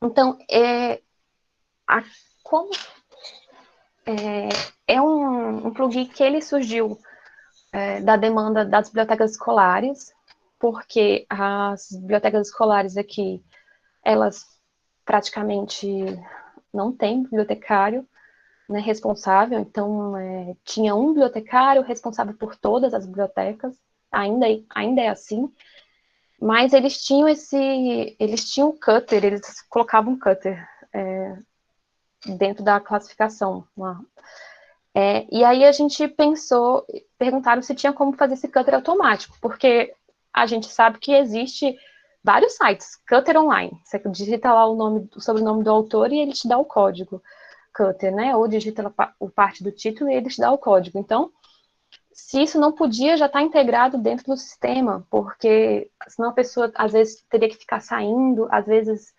Então, como é um plugin que ele surgiu da demanda das bibliotecas escolares, porque as bibliotecas escolares aqui, elas praticamente não têm bibliotecário, né, responsável, então tinha um bibliotecário responsável por todas as bibliotecas, ainda é assim, mas eles tinham o Cutter, eles colocavam um Cutter dentro da classificação lá. E aí a gente perguntaram se tinha como fazer esse Cutter automático, porque a gente sabe que existe vários sites, Cutter Online, você digita lá o sobrenome do autor e ele te dá o código Cutter, né, ou digita o parte do título e ele te dá o código. Então, se isso não podia já estar integrado dentro do sistema, porque senão a pessoa, às vezes, teria que ficar saindo, às vezes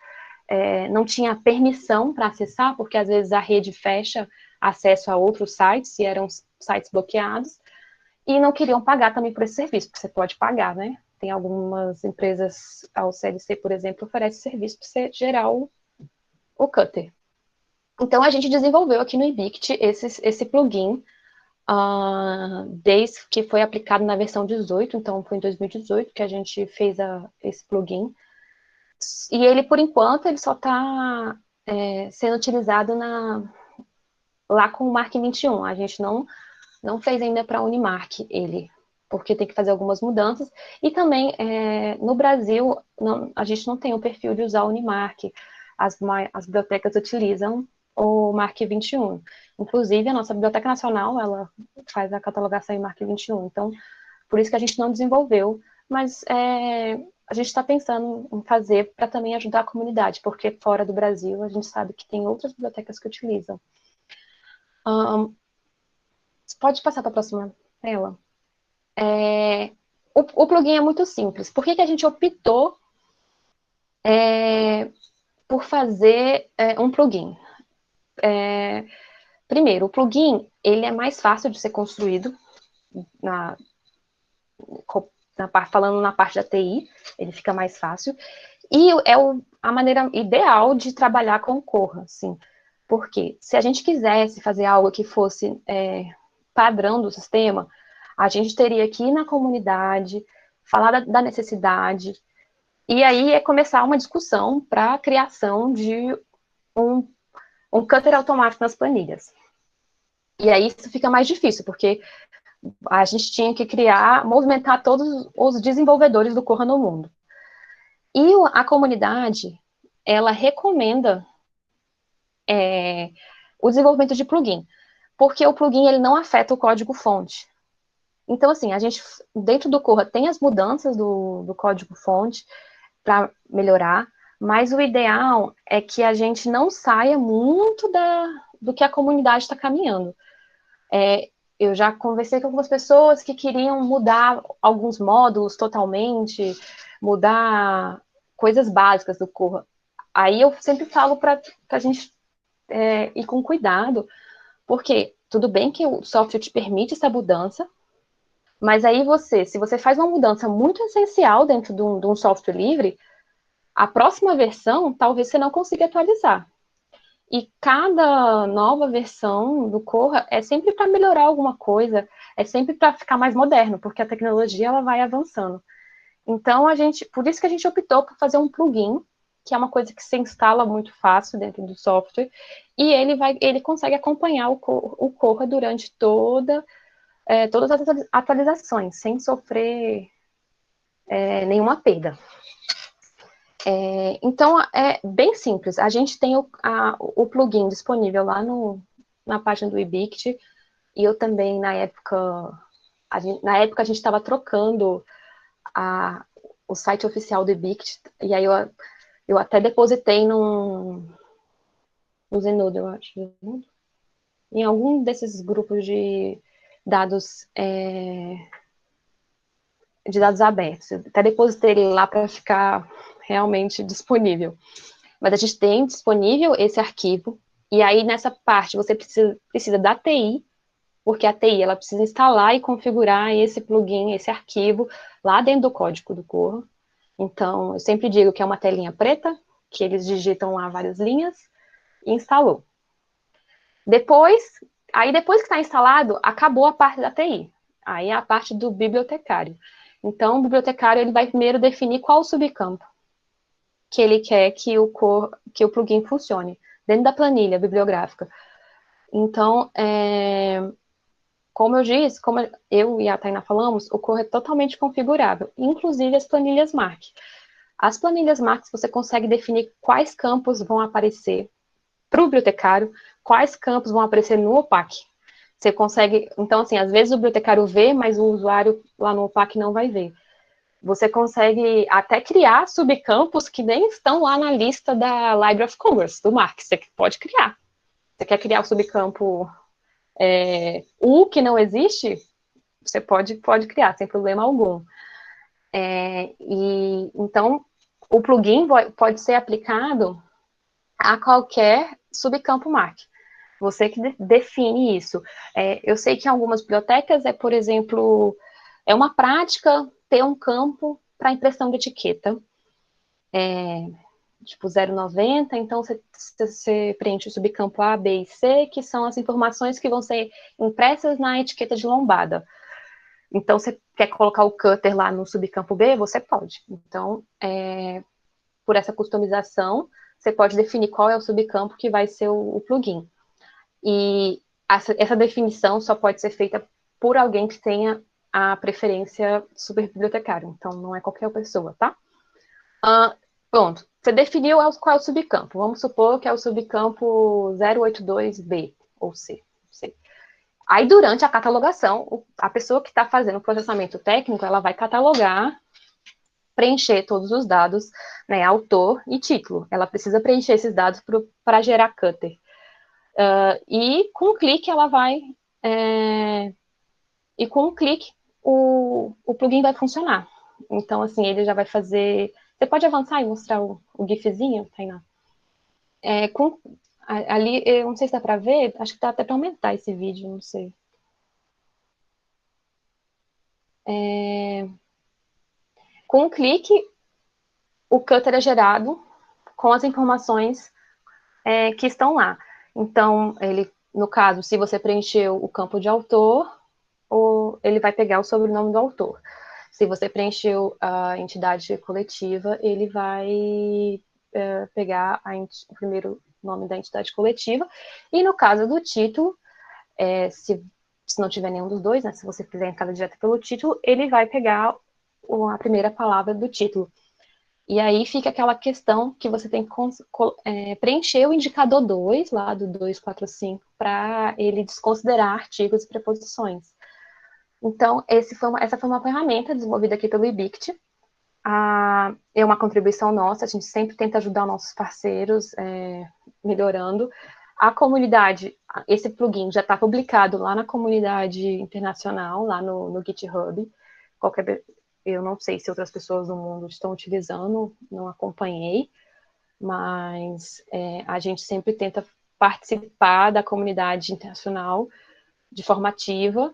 não tinha permissão para acessar, porque às vezes a rede fecha acesso a outros sites, se eram sites bloqueados, e não queriam pagar também por esse serviço, porque você pode pagar, né? Tem algumas empresas, a CLC, por exemplo, oferece serviço para você gerar o Cutter. Então, a gente desenvolveu aqui no Ibict esse plugin, desde que foi aplicado na versão 18, então foi em 2018 que a gente fez esse plugin. E ele, por enquanto, ele só está sendo utilizado lá com o Mark 21. A gente não fez ainda para a Unimark ele, porque tem que fazer algumas mudanças. E também, no Brasil, a gente não tem o perfil de usar a Unimark. As bibliotecas utilizam o Mark 21. Inclusive, a nossa Biblioteca Nacional, ela faz a catalogação em Mark 21. Então, por isso que a gente não desenvolveu. Mas a gente está pensando em fazer para também ajudar a comunidade, porque fora do Brasil, a gente sabe que tem outras bibliotecas que utilizam. Pode passar para a próxima tela. O plugin é muito simples. Por que a gente optou por fazer um plugin? Primeiro, o plugin ele é mais fácil de ser construído, falando na parte da TI, ele fica mais fácil, e a maneira ideal de trabalhar com o Corra, assim, porque se a gente quisesse fazer algo que fosse padrão do sistema, a gente teria que ir na comunidade, falar da necessidade, e aí começar uma discussão para a criação de um Cutter automático nas planilhas. E aí isso fica mais difícil, porque a gente tinha que movimentar todos os desenvolvedores do Corra no mundo. E a comunidade, ela recomenda o desenvolvimento de plugin, porque o plugin ele não afeta o código-fonte. Então, assim, a gente, dentro do Corra, tem as mudanças do código-fonte para melhorar, mas o ideal é que a gente não saia muito do que a comunidade está caminhando. Eu já conversei com algumas pessoas que queriam mudar alguns módulos totalmente, mudar coisas básicas do Corra. Aí eu sempre falo para a gente ir com cuidado, porque tudo bem que o software te permite essa mudança, mas aí se você faz uma mudança muito essencial dentro de um software livre, a próxima versão talvez você não consiga atualizar. E cada nova versão do Corra é sempre para melhorar alguma coisa, é sempre para ficar mais moderno, porque a tecnologia ela vai avançando. Então, por isso que a gente optou por fazer um plugin, que é uma coisa que se instala muito fácil dentro do software, e ele consegue acompanhar o Corra durante todas as atualizações, sem sofrer nenhuma perda. Então, é bem simples. A gente tem o plugin disponível lá na página do Ibict, e eu também, na época a gente estava trocando o site oficial do Ibict, e aí eu até depositei no Zenodo, eu acho, em algum desses grupos de dados abertos. Eu até depositei ele lá para ficar realmente disponível. Mas a gente tem disponível esse arquivo, E aí, nessa parte, você precisa da TI, porque a TI, ela precisa instalar e configurar esse plugin, esse arquivo, lá dentro do código do Corra. Então, eu sempre digo que é uma telinha preta, que eles digitam lá várias linhas, e instalou. Depois que está instalado, acabou a parte da TI. Aí é a parte do bibliotecário. Então, o bibliotecário, ele vai primeiro definir qual o subcampo que ele quer que o plugin funcione, dentro da planilha bibliográfica. Então, como eu disse, como eu e a Tainá falamos, o Corra é totalmente configurável, inclusive as planilhas MARC. As planilhas MARC, você consegue definir quais campos vão aparecer para o bibliotecário, quais campos vão aparecer no OPAC. Você consegue, então, assim, às vezes o bibliotecário vê, mas o usuário lá no OPAC não vai ver. Você consegue até criar subcampos que nem estão lá na lista da Library of Congress, do MARC. Você pode criar. Você quer criar o subcampo U, que não existe? Você pode criar, sem problema algum. Então, o plugin pode ser aplicado a qualquer subcampo MARC. Você que define isso. Eu sei que em algumas bibliotecas por exemplo, é uma prática ter um campo para impressão de etiqueta. Tipo 0,90, então você preenche o subcampo A, B e C, que são as informações que vão ser impressas na etiqueta de lombada. Então, você quer colocar o cutter lá no subcampo B? Você pode. Então, por essa customização, você pode definir qual é o subcampo que vai ser o plugin. E essa definição só pode ser feita por alguém que tenha a preferência super bibliotecária. Então, não é qualquer pessoa, tá? Pronto. Você definiu qual é o subcampo. Vamos supor que é o subcampo 082B ou C. Aí, durante a catalogação, a pessoa que está fazendo o processamento técnico, ela vai catalogar, preencher todos os dados, né, autor e título. Ela precisa preencher esses dados para gerar cutter. E com um clique ela vai... e com um clique o plugin vai funcionar. Então, assim, ele já vai fazer... Você pode avançar e mostrar o GIFzinho, Tainá? Ali, eu não sei se dá para ver, acho que dá até para aumentar esse vídeo, não sei. Com um clique, o cutter é gerado com as informações que estão lá. Então, no caso, se você preencheu o campo de autor, ele vai pegar o sobrenome do autor. Se você preencheu a entidade coletiva, ele vai pegar o primeiro nome da entidade coletiva. E no caso do título, se não tiver nenhum dos dois, né, se você quiser entrar direto pelo título, ele vai pegar a primeira palavra do título. E aí fica aquela questão que você tem que preencher o indicador 2, lá do 245, para ele desconsiderar artigos e preposições. Então, essa foi uma ferramenta desenvolvida aqui pelo Ibict. É uma contribuição nossa, a gente sempre tenta ajudar nossos parceiros melhorando. A comunidade, esse plugin já está publicado lá na comunidade internacional, lá no GitHub. Eu não sei se outras pessoas do mundo estão utilizando, não acompanhei, mas a gente sempre tenta participar da comunidade internacional de forma ativa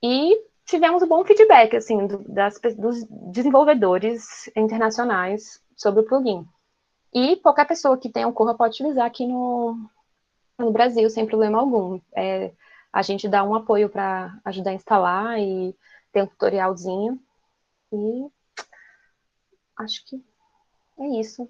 e tivemos um bom feedback, assim, dos desenvolvedores internacionais sobre o plugin. E qualquer pessoa que tenha um Corra pode utilizar aqui no Brasil, sem problema algum. A gente dá um apoio para ajudar a instalar e tem um tutorialzinho. E acho que é isso.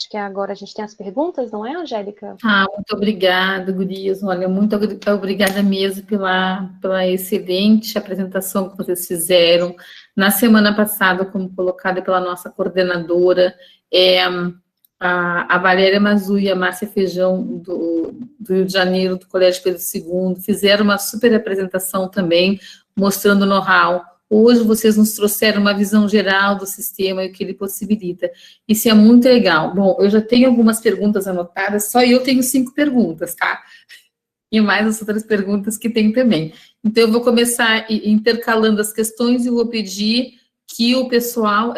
Acho que agora a gente tem as perguntas, não é, Angélica? Muito obrigada, gurias. Olha, muito obrigada mesmo pela excelente apresentação que vocês fizeram. Na semana passada, como colocada pela nossa coordenadora, a Valéria Mazu e a Márcia Feijão, do Rio de Janeiro, do Colégio Pedro II, fizeram uma super apresentação também, mostrando o know-how. Hoje vocês nos trouxeram uma visão geral do sistema e o que ele possibilita. Isso é muito legal. Bom, eu já tenho algumas perguntas anotadas, só eu tenho 5 perguntas, tá? E mais as outras perguntas que tem também. Então, eu vou começar intercalando as questões e vou pedir que o pessoal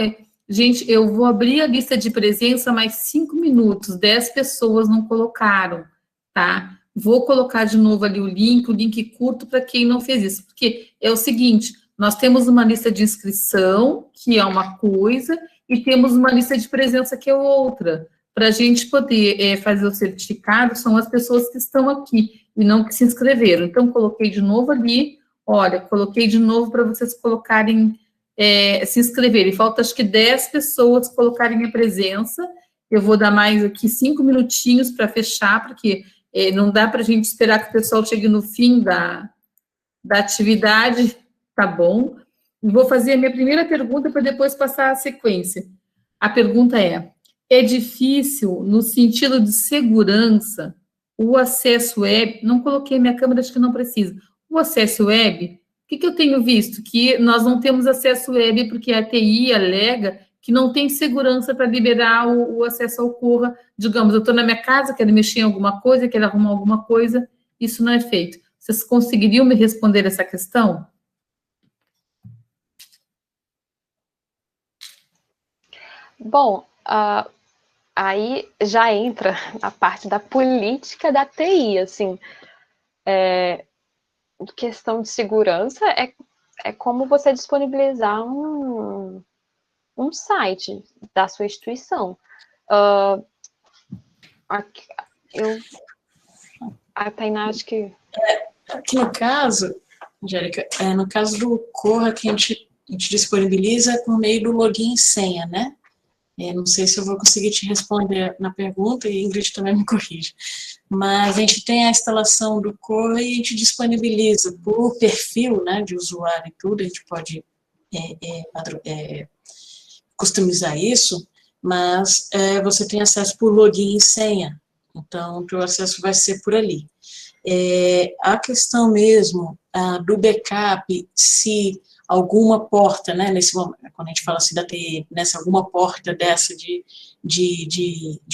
Gente, eu vou abrir a lista de presença mais 5 minutos, 10 pessoas não colocaram, tá? Vou colocar de novo ali o link curto para quem não fez isso, porque é o seguinte, nós temos uma lista de inscrição, que é uma coisa, e temos uma lista de presença, que é outra. Para a gente poder fazer o certificado, são as pessoas que estão aqui, e não que se inscreveram. Então, coloquei de novo ali, olha, coloquei de novo para vocês colocarem, se inscreverem. Falta, acho que 10 pessoas colocarem a presença. Eu vou dar mais aqui 5 minutinhos para fechar, porque não dá para a gente esperar que o pessoal chegue no fim da atividade, tá bom? E vou fazer a minha primeira pergunta para depois passar a sequência. A pergunta é difícil, no sentido de segurança, o acesso web, não coloquei minha câmera, acho que não precisa, o acesso web, o que eu tenho visto? Que nós não temos acesso web porque a TI alega que não tem segurança para liberar o acesso ao Corra. Digamos, eu estou na minha casa, quero mexer em alguma coisa, quero arrumar alguma coisa, isso não é feito. Vocês conseguiriam me responder essa questão? Bom, aí já entra a parte da política da TI, assim, questão de segurança é como você disponibilizar um site da sua instituição. A Tainá, acho que... Aqui no caso, Angélica, no caso do Corra, que a gente disponibiliza por meio do login e senha, né? Não sei se eu vou conseguir te responder na pergunta, e a Ingrid também me corrige. Mas a gente tem a instalação do Corra e a gente disponibiliza por perfil, né, de usuário e tudo, a gente pode customizar isso, mas você tem acesso por login e senha, então o teu acesso vai ser por ali. A questão mesmo do backup, se alguma porta, né, nesse momento, quando a gente fala assim da TI, nessa alguma porta dessa de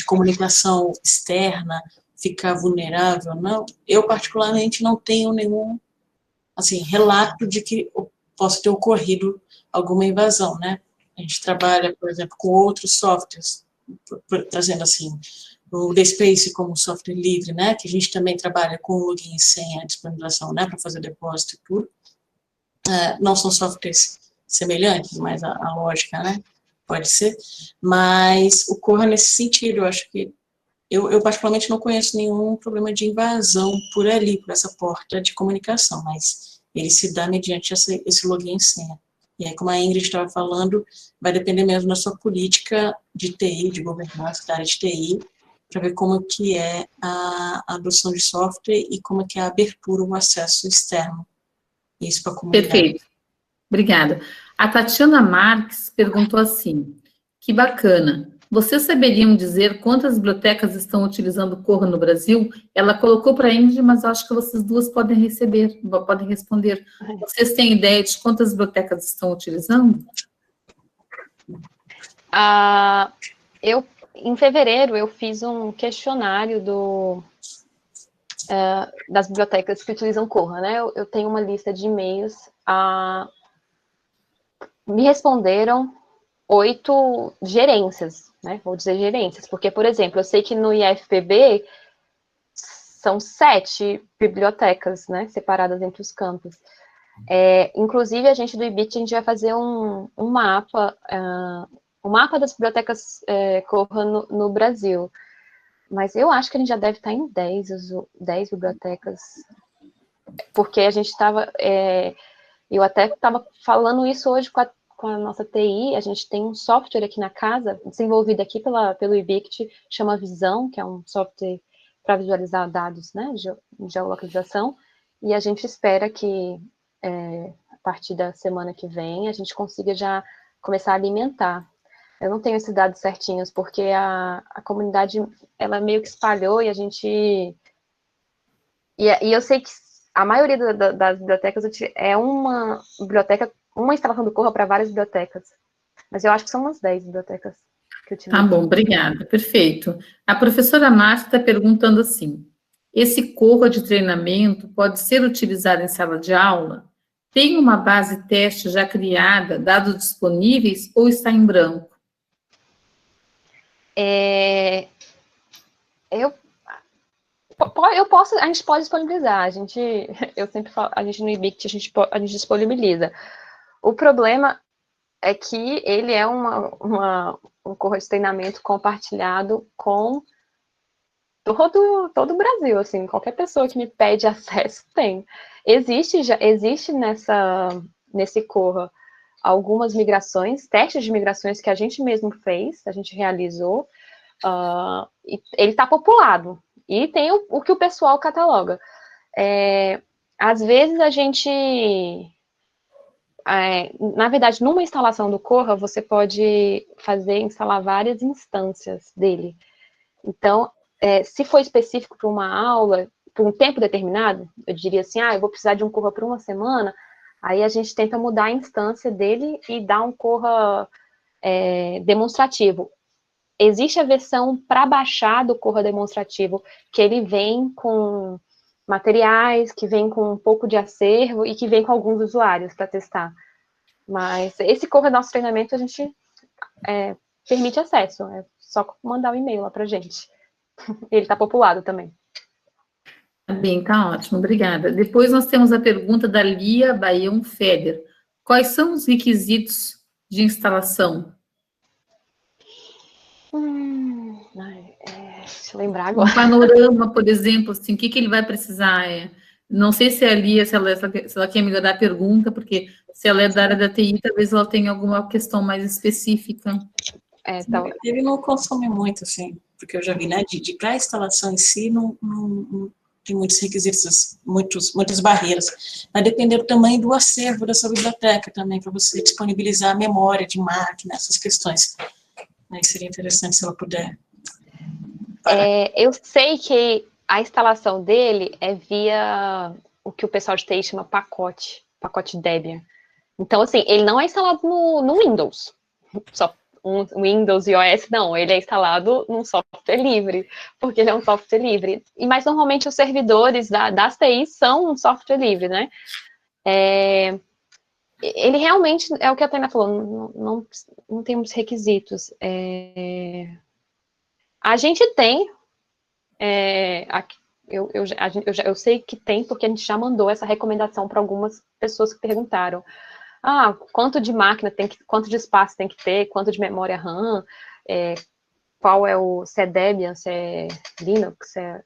comunicação externa ficar vulnerável, não, eu particularmente não tenho nenhum, assim, relato de que possa ter ocorrido alguma invasão, né, a gente trabalha, por exemplo, com outros softwares, trazendo assim, o DSpace como software livre, né, que a gente também trabalha com login e senha, disponibilização, né, para fazer depósito e tudo. Não são softwares semelhantes, mas a lógica, né, pode ser, mas o Corra nesse sentido, eu acho que, eu particularmente não conheço nenhum problema de invasão por ali, por essa porta de comunicação, mas ele se dá mediante esse login e senha. E aí, como a Ingrid estava falando, vai depender mesmo da sua política de TI, de governança da área de TI, para ver como que é a adoção de software e como que é a abertura, o acesso externo. Isso para a comunidade. Perfeito. Obrigada. A Tatiana Marques perguntou assim, que bacana, vocês saberiam dizer quantas bibliotecas estão utilizando o Corra no Brasil? Ela colocou para a Ingrid, mas eu acho que vocês duas podem responder. Vocês têm ideia de quantas bibliotecas estão utilizando? Em fevereiro, eu fiz um questionário das bibliotecas que utilizam Corra, né? Eu tenho uma lista de e-mails. Me responderam 8 gerências, né? Vou dizer gerências, porque, por exemplo, eu sei que no IFPB são 7 bibliotecas, né? Separadas entre os campos. Inclusive, a gente do IBIT, a gente vai fazer um mapa das bibliotecas Corra no Brasil. Mas eu acho que a gente já deve estar em 10 bibliotecas, porque a gente estava... eu até estava falando isso hoje com a nossa TI, a gente tem um software aqui na casa, desenvolvido aqui pelo IBICT, chama Visão, que é um software para visualizar dados, né, de geolocalização, e a gente espera que, a partir da semana que vem, a gente consiga já começar a alimentar. Eu não tenho esses dados certinhos, porque a comunidade, ela meio que espalhou, e a gente... E eu sei que a maioria das bibliotecas é uma biblioteca, uma instalação do Corra para várias bibliotecas. Mas eu acho que são umas 10 bibliotecas que utilizam. Tá bom, obrigada, perfeito. A professora Márcia está perguntando assim, esse Corra de treinamento pode ser utilizado em sala de aula? Tem uma base teste já criada, dados disponíveis, ou está em branco? A gente pode disponibilizar, eu sempre falo, a gente no IBICT, a gente disponibiliza. O problema é que ele é um curso de treinamento compartilhado com todo o Brasil, assim, qualquer pessoa que me pede acesso tem. Existe nesse Corra algumas migrações, testes de migrações que a gente mesmo fez, a gente realizou, e ele está populado, e tem o que o pessoal cataloga. Às vezes a gente... na verdade, numa instalação do Corra, você pode instalar várias instâncias dele. Então, se for específico para uma aula, por um tempo determinado, eu diria assim, eu vou precisar de um Corra por uma semana, aí a gente tenta mudar a instância dele e dar um Corra demonstrativo. Existe a versão para baixar do Corra demonstrativo, que ele vem com materiais, que vem com um pouco de acervo e que vem com alguns usuários para testar. Mas esse Corra nosso treinamento, a gente permite acesso, é só mandar um e-mail lá para a gente. Ele está populado também. Bem, tá ótimo, obrigada. Depois nós temos a pergunta da Lia Baião Feder. Quais são os requisitos de instalação? Deixa eu lembrar agora. Um panorama, por exemplo, assim, o que ele vai precisar? Não sei se a Lia, se ela quer melhorar a pergunta, porque se ela é da área da TI, talvez ela tenha alguma questão mais específica. Então, ele não consome muito, assim, porque eu já vi, né, para a instalação em si, não tem muitos requisitos, muitas barreiras. Vai depender também do acervo da sua biblioteca também, para você disponibilizar a memória de máquina, essas questões. Aí seria interessante se ela puder. Eu sei que a instalação dele é via o que o pessoal de TI chama pacote Debian. Então, assim, ele não é instalado no Windows, só Windows e OS, não, ele é instalado num software livre, porque ele é um software livre. Mas, normalmente, os servidores das TIs são um software livre, né? Ele realmente, é o que a Tainá falou, não tem muitos requisitos. A gente tem, eu sei que tem, porque a gente já mandou essa recomendação para algumas pessoas que perguntaram. Quanto de máquina quanto de espaço tem que ter, quanto de memória RAM, qual se é Debian, se é Linux, se é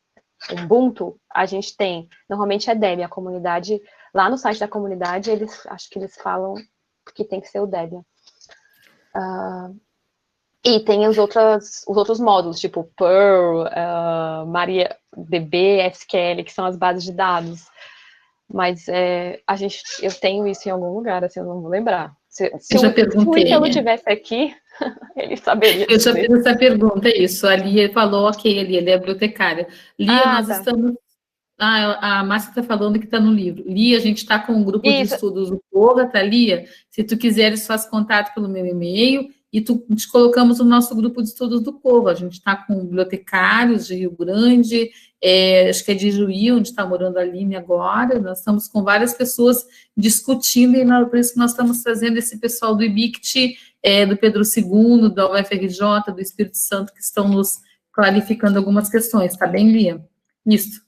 Ubuntu, a gente tem, normalmente é Debian, a comunidade, lá no site da comunidade, acho que eles falam que tem que ser o Debian. E tem os outros módulos, tipo Perl, MariaDB, SQL, que são as bases de dados. Mas eu tenho isso em algum lugar, assim, eu não vou lembrar. Se o Ítalo estivesse aqui, ele saberia. Eu já fiz essa pergunta, isso. A Lia falou, ok, ele é bibliotecária. Lia, nós estamos... a Márcia está falando que está no livro. Lia, a gente está com um grupo de estudos do Corra, tá, Lia? Se tu quiseres, faz contato pelo meu e-mail e te colocamos no nosso grupo de estudos do Corra. A gente está com bibliotecários de Rio Grande, acho que é de Juí, onde está morando a Aline agora. Nós estamos com várias pessoas discutindo, e por isso que nós estamos trazendo esse pessoal do IBICT, do Pedro II, da UFRJ, do Espírito Santo, que estão nos clarificando algumas questões, tá bem, Lia? Isso.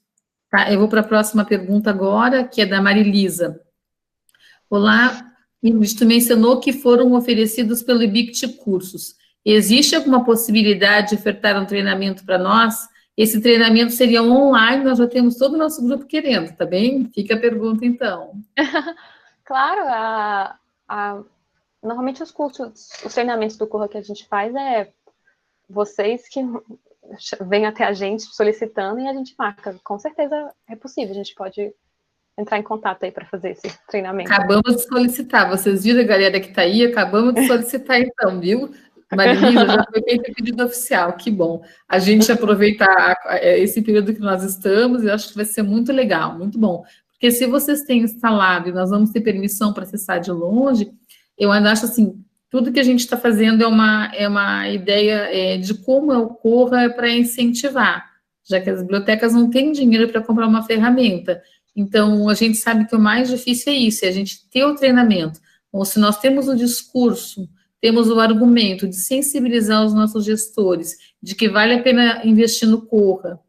Tá, eu vou para a próxima pergunta agora, que é da Marilisa. Olá, tu mencionou que foram oferecidos pelo IBICT cursos. Existe alguma possibilidade de ofertar um treinamento para nós? Esse treinamento seria online, nós já temos todo o nosso grupo querendo, tá bem? Fica a pergunta, então. Claro, normalmente os treinamentos do Corra que a gente faz vocês que vêm até a gente solicitando e a gente marca. Com certeza é possível, a gente pode entrar em contato aí para fazer esse treinamento. Acabamos de solicitar, vocês viram a galera que está aí? Acabamos de solicitar então, viu? Marilisa, já foi feito o pedido oficial, que bom. A gente aproveitar esse período que nós estamos, eu acho que vai ser muito legal, muito bom. Porque se vocês têm instalado e nós vamos ter permissão para acessar de longe, eu ainda acho assim, tudo que a gente está fazendo é uma ideia de como o Corra para incentivar, já que as bibliotecas não têm dinheiro para comprar uma ferramenta. Então, a gente sabe que o mais difícil é isso, é a gente ter o treinamento. Ou se nós temos o discurso, temos o argumento de sensibilizar os nossos gestores, de que vale a pena investir no Corra,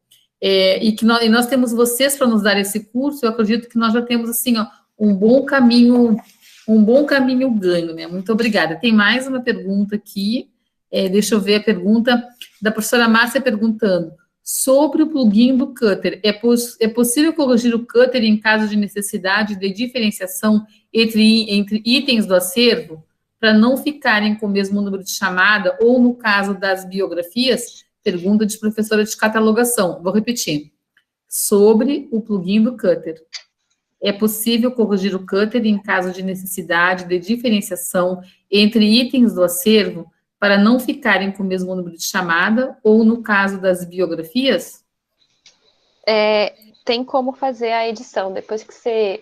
e nós temos vocês para nos dar esse curso, eu acredito que nós já temos, assim, ó, um bom caminho ganho, né? Muito obrigada. Tem mais uma pergunta aqui, deixa eu ver a pergunta da professora Márcia perguntando sobre o plugin do Cutter. É possível corrigir o Cutter em caso de necessidade de diferenciação entre itens do acervo, para não ficarem com o mesmo número de chamada, ou no caso das biografias? Pergunta de professora de catalogação. Vou repetir. Sobre o plugin do Cutter. É possível corrigir o Cutter em caso de necessidade de diferenciação entre itens do acervo, para não ficarem com o mesmo número de chamada, ou no caso das biografias? Tem como fazer a edição. Depois que você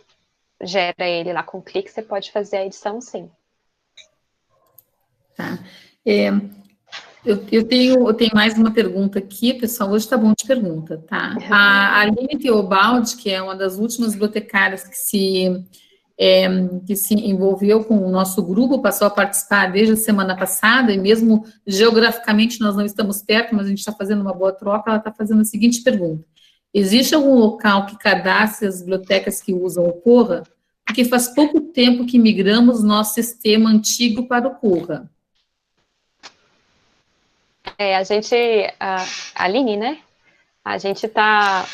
gera ele lá com clique, você pode fazer a edição, sim. Tá. Eu tenho mais uma pergunta aqui, pessoal, hoje está bom de pergunta, tá? A Aline Teobaldi, que é uma das últimas bibliotecárias que se envolveu com o nosso grupo, passou a participar desde a semana passada, e mesmo geograficamente nós não estamos perto, mas a gente está fazendo uma boa troca, ela está fazendo a seguinte pergunta: existe algum local que cadastre as bibliotecas que usam o Corra? Porque faz pouco tempo que migramos nosso sistema antigo para o Corra. A Aline, né? A gente tá,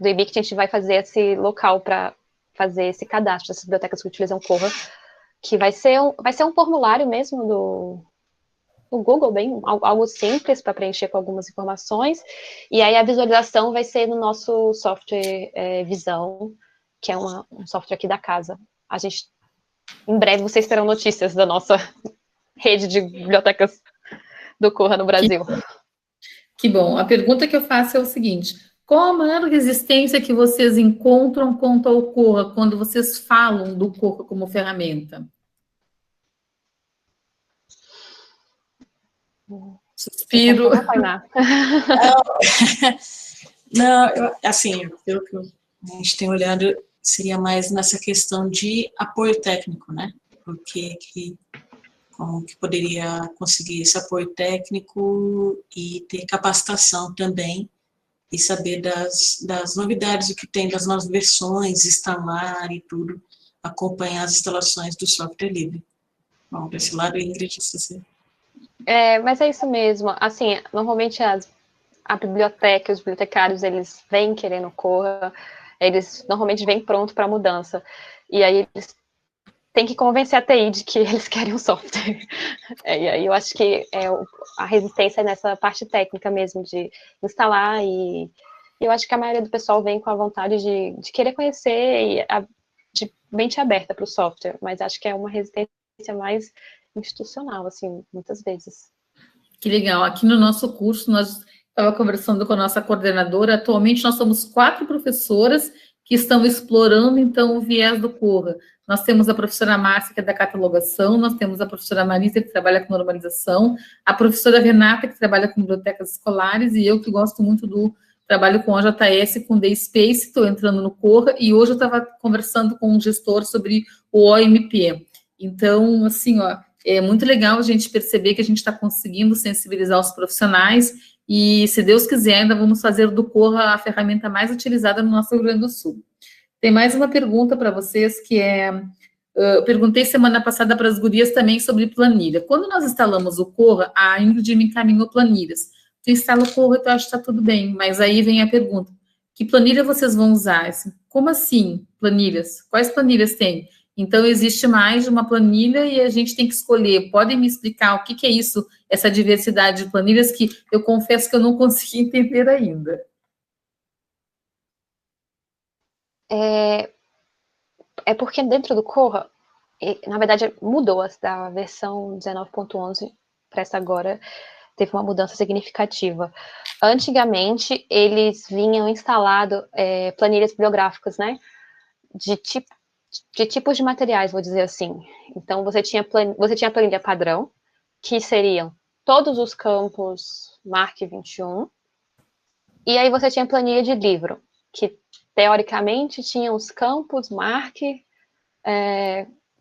do EBIC, a gente vai fazer esse local para fazer esse cadastro dessas bibliotecas que utilizam Corra, que vai ser um formulário mesmo do Google, algo simples para preencher com algumas informações, e aí a visualização vai ser no nosso software Visão, que é um software aqui da casa. Em breve, vocês terão notícias da nossa rede de bibliotecas do Corra no Brasil. Que bom. A pergunta que eu faço é o seguinte: qual a maior resistência que vocês encontram quanto ao Corra, quando vocês falam do Corra como ferramenta? Suspiro. Não, assim, pelo que a gente tem olhado, seria mais nessa questão de apoio técnico, né? Porque como que poderia conseguir esse apoio técnico e ter capacitação também, e saber das novidades, o que tem das novas versões, instalar e tudo, acompanhar as instalações do software livre. Bom, desse lado, Ingrid, você... Mas é isso mesmo. Assim, normalmente a biblioteca, os bibliotecários, eles vêm querendo Corra, eles normalmente vêm pronto para a mudança. E aí eles têm que convencer a TI de que eles querem um software. E aí eu acho que a resistência é nessa parte técnica mesmo, de instalar, e eu acho que a maioria do pessoal vem com a vontade de querer conhecer e de mente aberta para o software, mas acho que é uma resistência mais institucional, assim, muitas vezes. Que legal. Aqui no nosso curso, nós estava conversando com a nossa coordenadora, atualmente nós somos 4 professoras que estão explorando, então, o viés do Corra. Nós temos a professora Márcia, que é da catalogação, nós temos a professora Marisa, que trabalha com normalização, a professora Renata, que trabalha com bibliotecas escolares, e eu, que gosto muito do trabalho com a JS, com DSpace, estou entrando no Corra, e hoje eu estava conversando com um gestor sobre o OMP. Então, assim, ó, é muito legal a gente perceber que a gente está conseguindo sensibilizar os profissionais, e, se Deus quiser, ainda vamos fazer do Corra a ferramenta mais utilizada no nosso Rio Grande do Sul. Tem mais uma pergunta para vocês, que eu perguntei semana passada para as gurias também sobre planilha. Quando nós instalamos o Corra, a Ingrid me encaminhou planilhas. Tu instala o Corra, tu acha que está tudo bem, mas aí vem a pergunta: que planilha vocês vão usar? Como assim, planilhas? Quais planilhas tem? Então, existe mais de uma planilha e a gente tem que escolher. Podem me explicar o que é isso, essa diversidade de planilhas, que eu confesso que eu não consegui entender ainda. Porque dentro do Corra, na verdade, mudou da versão 19.11 para essa agora, teve uma mudança significativa. Antigamente, eles vinham instalado planilhas bibliográficas, né? De tipos de materiais, vou dizer assim. Então, você tinha a planilha padrão, que seriam todos os campos MARC 21, e aí você tinha a planilha de livro, que, teoricamente, tinha os campos MARC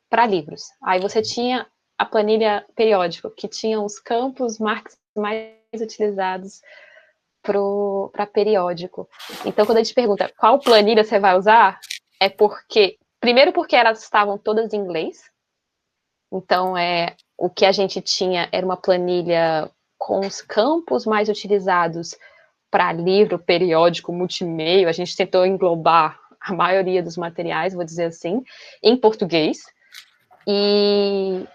para livros. Aí você tinha a planilha periódico, que tinha os campos mais utilizados para periódico. Então, quando a gente pergunta qual planilha você vai usar, é porque, primeiro porque elas estavam todas em inglês, então o que a gente tinha era uma planilha com os campos mais utilizados para livro, periódico, multimeio, a gente tentou englobar a maioria dos materiais, vou dizer assim, em português, e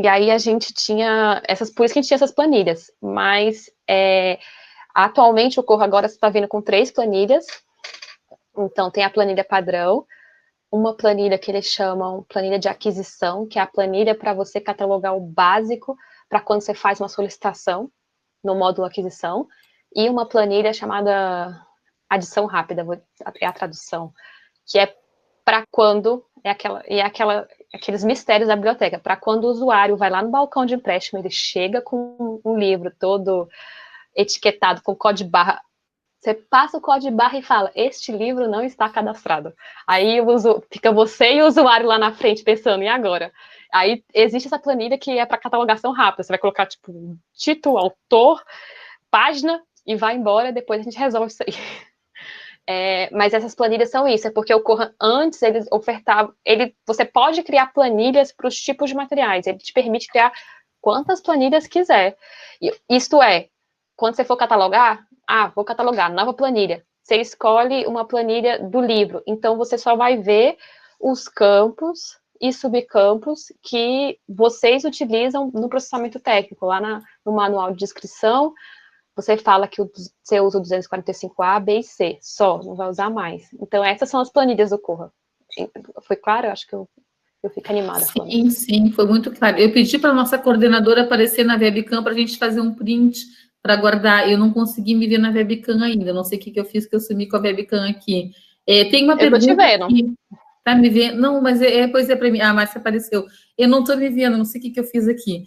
aí a gente tinha por isso que a gente tinha essas planilhas, mas atualmente o Corro agora está vindo com 3 planilhas, então tem a planilha padrão, uma planilha que eles chamam planilha de aquisição, que é a planilha para você catalogar o básico para quando você faz uma solicitação no módulo aquisição, e uma planilha chamada adição rápida, é a tradução, que é para quando, aqueles mistérios da biblioteca, para quando o usuário vai lá no balcão de empréstimo, ele chega com um livro todo etiquetado com código barra, você passa o código barra e fala, este livro não está cadastrado. Aí fica você e o usuário lá na frente pensando, e agora? Aí existe essa planilha que é para catalogação rápida, você vai colocar, tipo, título, autor, página, e vai embora, depois a gente resolve isso aí. Mas essas planilhas são isso, é porque o Corra, antes, eles ofertavam, você pode criar planilhas para os tipos de materiais, ele te permite criar quantas planilhas quiser. Isto é, quando você for catalogar, vou catalogar, nova planilha, você escolhe uma planilha do livro, então você só vai ver os campos e subcampos que vocês utilizam no processamento técnico, lá no manual de descrição, você fala que você usa o 245A, B e C, só, não vai usar mais. Então, essas são as planilhas do Corra. Foi claro? Eu acho que eu fico animada falando. Sim, foi muito claro. Eu pedi para a nossa coordenadora aparecer na webcam para a gente fazer um print para guardar. Eu não consegui me ver na webcam ainda, não sei o que eu fiz, que eu sumi com a webcam aqui. Tem uma pergunta. Eu tô te vendo. Aqui. Tá me vendo? Não, mas pois é para mim. A Márcia apareceu. Eu não estou me vendo, não sei o que eu fiz aqui.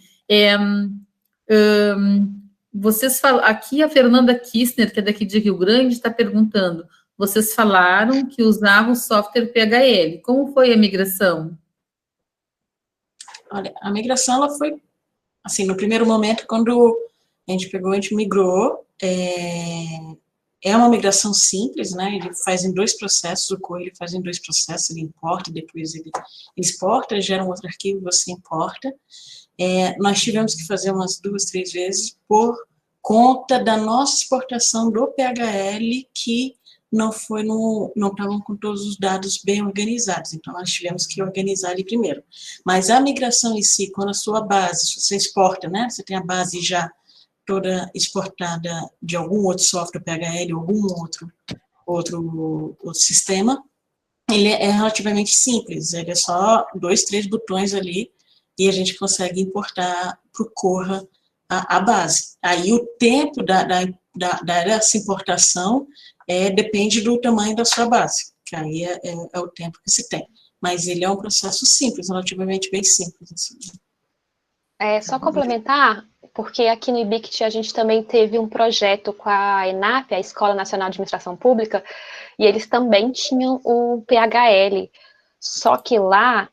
Vocês falam, aqui a Fernanda Kistner, que é daqui de Rio Grande, está perguntando, vocês falaram que usavam o software PHL, como foi a migração? Olha, a migração, ela foi, assim, no primeiro momento, quando a gente migrou, é uma migração simples, né, ele faz em 2 processos, o Corra ele faz em 2 processos, ele importa, depois ele exporta, gera um outro arquivo, você importa. Nós tivemos que fazer umas 2, 3 vezes por conta da nossa exportação do PHL, que não estavam com todos os dados bem organizados, então nós tivemos que organizar ali primeiro. Mas a migração em si, quando a sua base, se você exporta, né, você tem a base já toda exportada de algum outro software PHL, algum outro sistema, ele é relativamente simples, ele é só 2, 3 botões ali, e a gente consegue importar para o Corra a base. Aí o tempo dessa importação depende do tamanho da sua base, que aí é o tempo que se tem. Mas ele é um processo simples, relativamente bem simples. Assim. Só complementar, porque aqui no IBICT a gente também teve um projeto com a ENAP, a Escola Nacional de Administração Pública, e eles também tinham o PHL, só que lá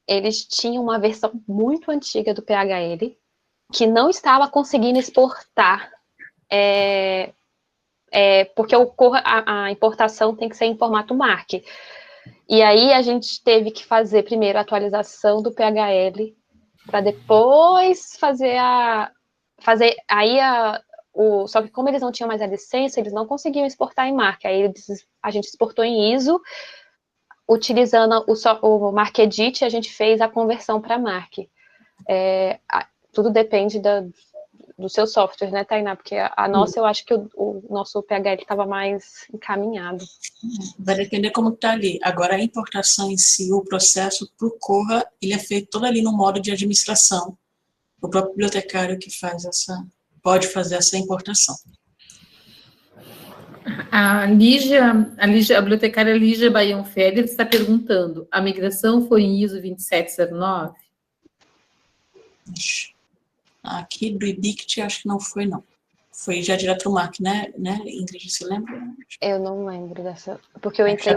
eles tinham uma versão muito antiga do PHL, que não estava conseguindo exportar, porque a importação tem que ser em formato MARC. E aí a gente teve que fazer primeiro a atualização do PHL, para depois só que como eles não tinham mais a licença, eles não conseguiam exportar em MARC, aí a gente exportou em ISO, utilizando o MARCedit, a gente fez a conversão para MARC. Tudo depende do seu software, né, Tainá? Porque a nossa, eu acho que o nosso PHL estava mais encaminhado. Vai depender como está ali. Agora, a importação em si, o processo para o Corra, ele é feito todo ali no modo de administração. O próprio bibliotecário que pode fazer essa importação. A bibliotecária Lígia Baião Félix está perguntando, a migração foi em ISO 2709? Aqui do IBICT, acho que não foi, não. foi já direto para o MAC, né, Ingrid, você lembra? Eu não lembro dessa, porque eu entrei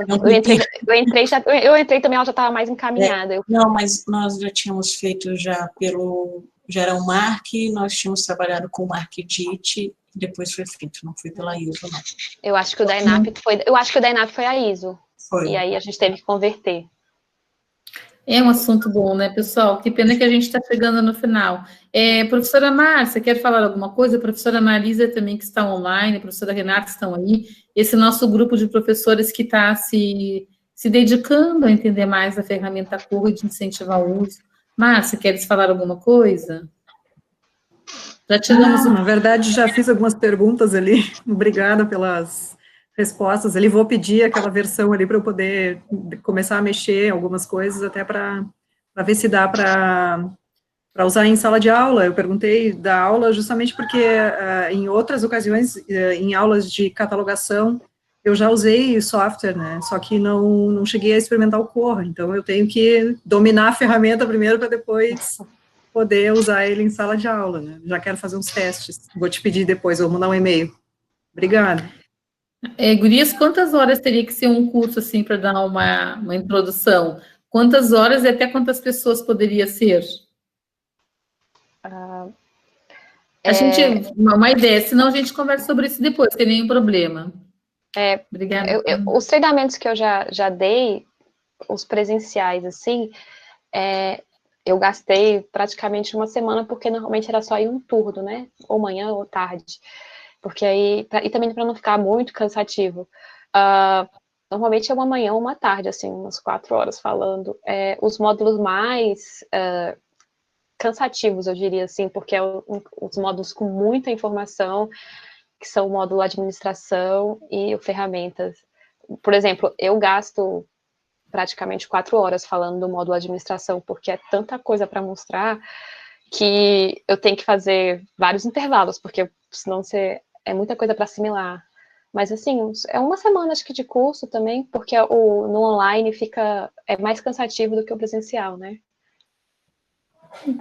também, ela já estava mais encaminhada. Não, mas nós já tínhamos feito já era o MARC, nós tínhamos trabalhado com o MARC-DIT, depois foi feito, não foi pela ISO, não. Eu acho que o da ENAP foi a ISO. Foi. E aí a gente teve que converter. É um assunto bom, né, pessoal? Que pena que a gente está chegando no final. Professora Márcia, quer falar alguma coisa? A professora Marisa também, que está online, a professora Renata estão aí. Esse nosso grupo de professores que está se dedicando a entender mais a ferramenta Corra e de incentivar o uso. Márcia, queres falar alguma coisa? Já tiramos. Na verdade, já fiz algumas perguntas ali. Obrigada pelas respostas. Ali vou pedir aquela versão ali para eu poder começar a mexer em algumas coisas, até para ver se dá para usar em sala de aula. Eu perguntei da aula justamente porque em outras ocasiões, em aulas de catalogação, eu já usei software, né? Só que não cheguei a experimentar o Corra. Então, eu tenho que dominar a ferramenta primeiro para depois poder usar ele em sala de aula, né? Já quero fazer uns testes. Vou te pedir depois, vou mandar um e-mail. Obrigada. Gurias, quantas horas teria que ser um curso, assim, para dar uma introdução? Quantas horas e até quantas pessoas poderia ser? Uma ideia, senão a gente conversa sobre isso depois, tem nenhum problema. Obrigada. Os treinamentos que eu já dei, os presenciais, assim, eu gastei praticamente uma semana, porque normalmente era só ir um turno, né? Ou manhã ou tarde. Porque aí, e também para não ficar muito cansativo. Normalmente é uma manhã ou uma tarde, assim, umas 4 horas falando. Os módulos mais cansativos, eu diria assim, porque os módulos com muita informação, que são o módulo administração e o ferramentas. Por exemplo, eu gasto praticamente 4 horas falando do módulo administração, porque é tanta coisa para mostrar que eu tenho que fazer vários intervalos, porque senão é muita coisa para assimilar. Mas, assim, é uma semana, acho que, de curso também, porque no online é mais cansativo do que o presencial, né?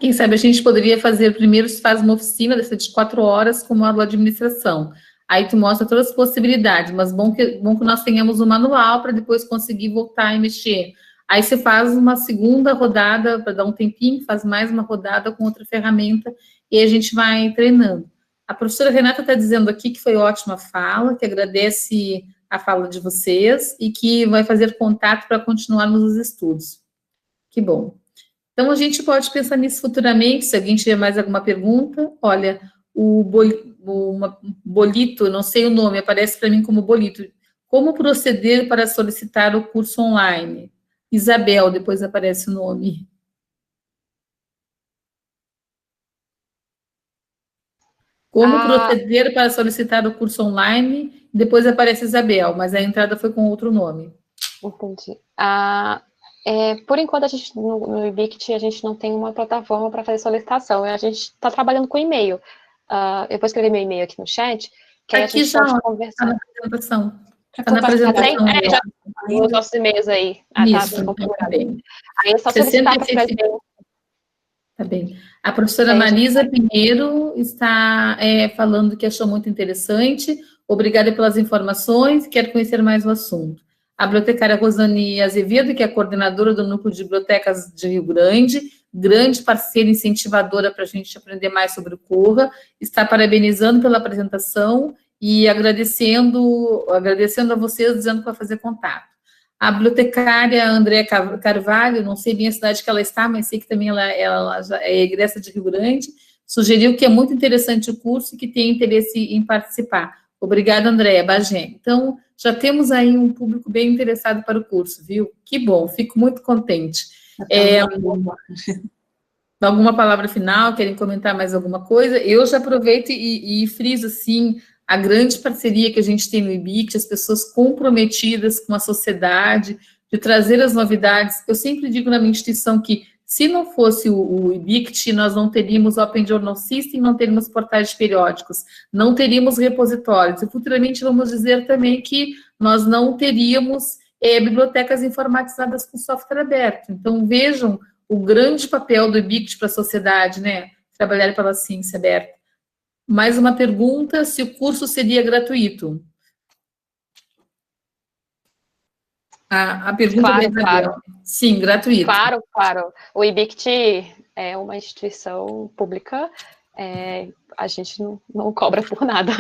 Quem sabe a gente poderia fazer, primeiro se faz uma oficina dessa de 4 horas com módulo administração. Aí tu mostra todas as possibilidades, mas bom que nós tenhamos um manual para depois conseguir voltar e mexer. Aí você faz uma segunda rodada, para dar um tempinho, faz mais uma rodada com outra ferramenta, e aí a gente vai treinando. A professora Renata está dizendo aqui que foi ótima fala, que agradece a fala de vocês, e que vai fazer contato para continuarmos os estudos. Que bom. Então, a gente pode pensar nisso futuramente, se alguém tiver mais alguma pergunta. Olha, o Bolito, não sei o nome, aparece para mim como Bolito. Como proceder para solicitar o curso online? Isabel, depois aparece o nome. Como proceder para solicitar o curso online? Depois aparece Isabel, mas a entrada foi com outro nome. Entendi. Por enquanto, no IBICT, a gente não tem uma plataforma para fazer solicitação. A gente está trabalhando com e-mail. Eu vou escrever meu e-mail aqui no chat, que aí a gente pode conversar. Está na apresentação. Está na apresentação. Já tem os nossos e-mails aí. Isso, tá bem. Aí é só solicitar para trazer. Tá bem. A professora Marisa Pinheiro está falando que achou muito interessante. Obrigada pelas informações, quero conhecer mais o assunto. A bibliotecária Rosane Azevedo, que é coordenadora do Núcleo de Bibliotecas de Rio Grande, grande parceira incentivadora para a gente aprender mais sobre o Corra, está parabenizando pela apresentação e agradecendo a vocês, dizendo que vai fazer contato. A bibliotecária Andréa Carvalho, não sei bem a cidade que ela está, mas sei que também ela já é egressa de Rio Grande, sugeriu que é muito interessante o curso e que tem interesse em participar. Obrigada, Andréa Bagé. Então, já temos aí um público bem interessado para o curso, viu? Que bom, fico muito contente. Alguma palavra final? Querem comentar mais alguma coisa? Eu já aproveito e friso, assim, a grande parceria que a gente tem no IBICT, as pessoas comprometidas com a sociedade, de trazer as novidades. Eu sempre digo na minha instituição que, se não fosse o IBICT, nós não teríamos o Open Journal System, não teríamos portais periódicos, não teríamos repositórios. E futuramente vamos dizer também que nós não teríamos bibliotecas informatizadas com software aberto. Então, vejam o grande papel do IBICT para a sociedade, né? Trabalhar pela ciência aberta. Mais uma pergunta, se o curso seria gratuito? A pergunta Claro, da Isabel. claro. Sim, gratuito. Claro, claro. O IBICT é uma instituição pública, a gente não cobra por nada.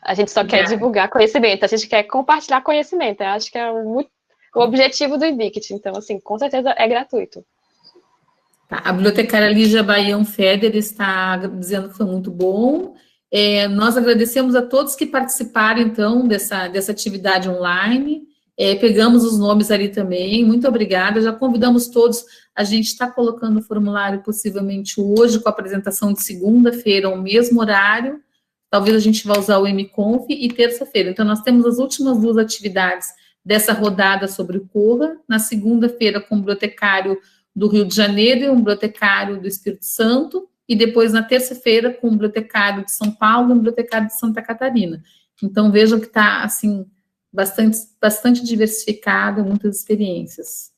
A gente só quer divulgar conhecimento, a gente quer compartilhar conhecimento. Eu acho que é o objetivo do IBICT. Então, assim, com certeza é gratuito. Tá, a bibliotecária Lígia Baião Feder está dizendo que foi muito bom. Nós agradecemos a todos que participaram, então, dessa atividade online. Pegamos os nomes ali também, muito obrigada, já convidamos todos, a gente está colocando o formulário possivelmente hoje, com a apresentação de segunda-feira, ao mesmo horário, talvez a gente vá usar o MConf, e terça-feira. Então, nós temos as últimas 2 atividades dessa rodada sobre o Corra, na segunda-feira com o bibliotecário do Rio de Janeiro e um bibliotecário do Espírito Santo, e depois na terça-feira com um bibliotecário de São Paulo e um bibliotecário de Santa Catarina. Então, vejam que está, assim, bastante diversificada, muitas experiências.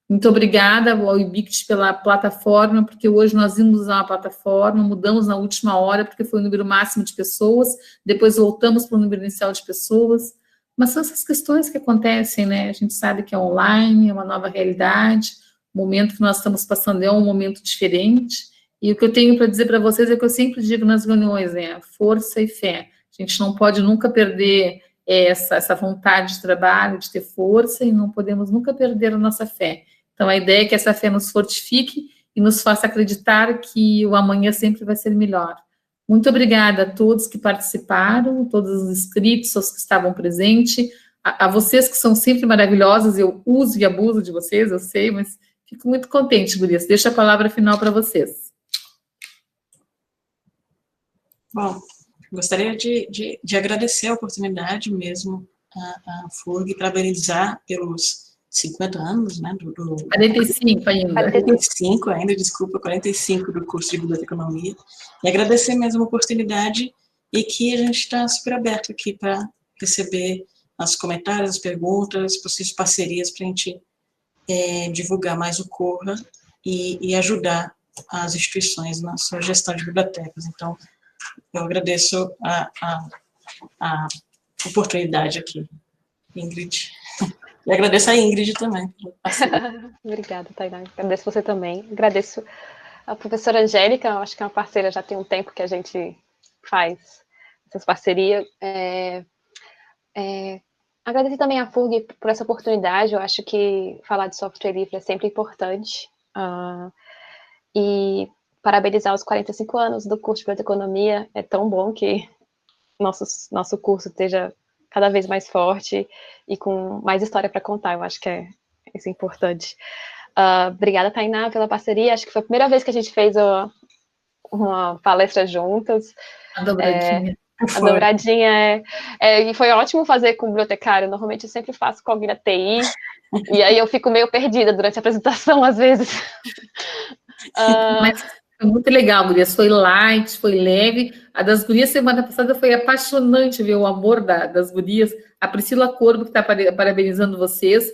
Muito obrigada ao IBICT pela plataforma, porque hoje nós vimos usar uma plataforma, mudamos na última hora, porque foi o número máximo de pessoas, depois voltamos para o número inicial de pessoas, mas são essas questões que acontecem, né? A gente sabe que é online, é uma nova realidade, o momento que nós estamos passando é um momento diferente, e o que eu tenho para dizer para vocês é que eu sempre digo nas reuniões, né? Força e fé. A gente não pode nunca perder essa vontade de trabalho, de ter força, e não podemos nunca perder a nossa fé. Então, a ideia é que essa fé nos fortifique e nos faça acreditar que o amanhã sempre vai ser melhor. Muito obrigada a todos que participaram, todos os inscritos, os que estavam presentes, a vocês que são sempre maravilhosos, eu uso e abuso de vocês, eu sei, mas fico muito contente, gurias. Deixo a palavra final para vocês. Bom, gostaria de agradecer a oportunidade mesmo à FURG, parabenizar pelos 50 anos, né, 45 ainda. 45 ainda, desculpa, 45 do curso de Biblioteconomia, e agradecer mesmo a oportunidade, e que a gente está super aberto aqui para receber os comentários, as perguntas, possíveis parcerias para a gente divulgar mais o Corra e ajudar as instituições na sua gestão de bibliotecas. Então, eu agradeço a oportunidade aqui, Ingrid. E agradeço a Ingrid também. Obrigada, Tainá. Agradeço você também. Agradeço a professora Angélica, acho que é uma parceira, já tem um tempo que a gente faz essas parcerias. Agradecer também à FURG por essa oportunidade, eu acho que falar de software livre é sempre importante. Parabenizar os 45 anos do curso de Biblioteconomia, é tão bom que nosso curso esteja cada vez mais forte e com mais história para contar, eu acho que isso é importante. Obrigada, Tainá, pela parceria, acho que foi a primeira vez que a gente fez uma palestra juntas. A dobradinha. A dobradinha e foi ótimo fazer com o bibliotecário, normalmente eu sempre faço com alguém da TI, e aí eu fico meio perdida durante a apresentação, às vezes. Mas foi muito legal, gurias, foi light, foi leve. A das gurias semana passada foi apaixonante ver o amor das gurias. A Priscila Corbo, que está parabenizando vocês,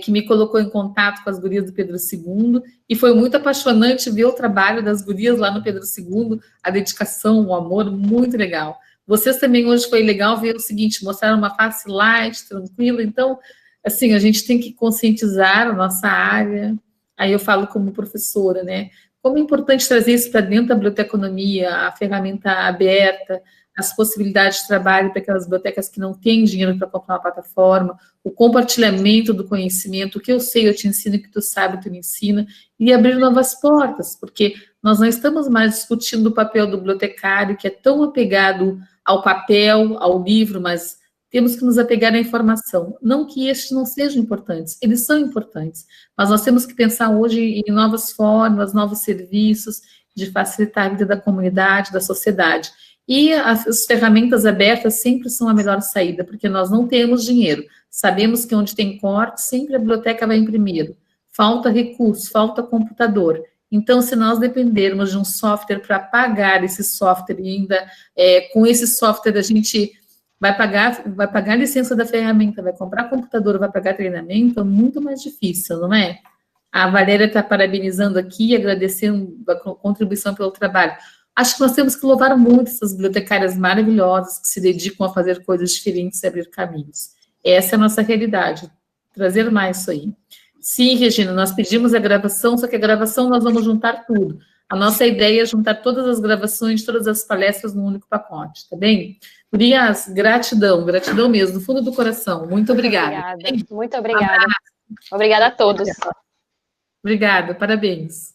que me colocou em contato com as gurias do Pedro II, e foi muito apaixonante ver o trabalho das gurias lá no Pedro II, a dedicação, o amor, muito legal. Vocês também hoje foi legal ver o seguinte, mostraram uma face light, tranquila, então, assim, a gente tem que conscientizar a nossa área. Aí eu falo como professora, né? Como é importante trazer isso para dentro da biblioteconomia, a ferramenta aberta, as possibilidades de trabalho para aquelas bibliotecas que não têm dinheiro para comprar uma plataforma, o compartilhamento do conhecimento, o que eu sei eu te ensino, o que tu sabe tu me ensina, e abrir novas portas, porque nós não estamos mais discutindo o papel do bibliotecário, que é tão apegado ao papel, ao livro, mas temos que nos apegar à informação. Não que estes não sejam importantes, eles são importantes, mas nós temos que pensar hoje em novas formas, novos serviços, de facilitar a vida da comunidade, da sociedade. E as ferramentas abertas sempre são a melhor saída, porque nós não temos dinheiro. Sabemos que onde tem corte, sempre a biblioteca vai em primeiro. Falta recurso, falta computador. Então, se nós dependermos de um software para pagar esse software, e ainda com esse software a gente vai pagar a licença da ferramenta, vai comprar computador, vai pagar treinamento, é muito mais difícil, não é? A Valéria está parabenizando aqui, agradecendo a contribuição pelo trabalho. Acho que nós temos que louvar muito essas bibliotecárias maravilhosas que se dedicam a fazer coisas diferentes e abrir caminhos. Essa é a nossa realidade, trazer mais isso aí. Sim, Regina, nós pedimos a gravação, só que a gravação nós vamos juntar tudo. A nossa ideia é juntar todas as gravações, todas as palestras num único pacote, tá bem? Gurias, gratidão mesmo, do fundo do coração. Muito obrigada. Muito obrigada. Obrigada a todos. Obrigada, parabéns.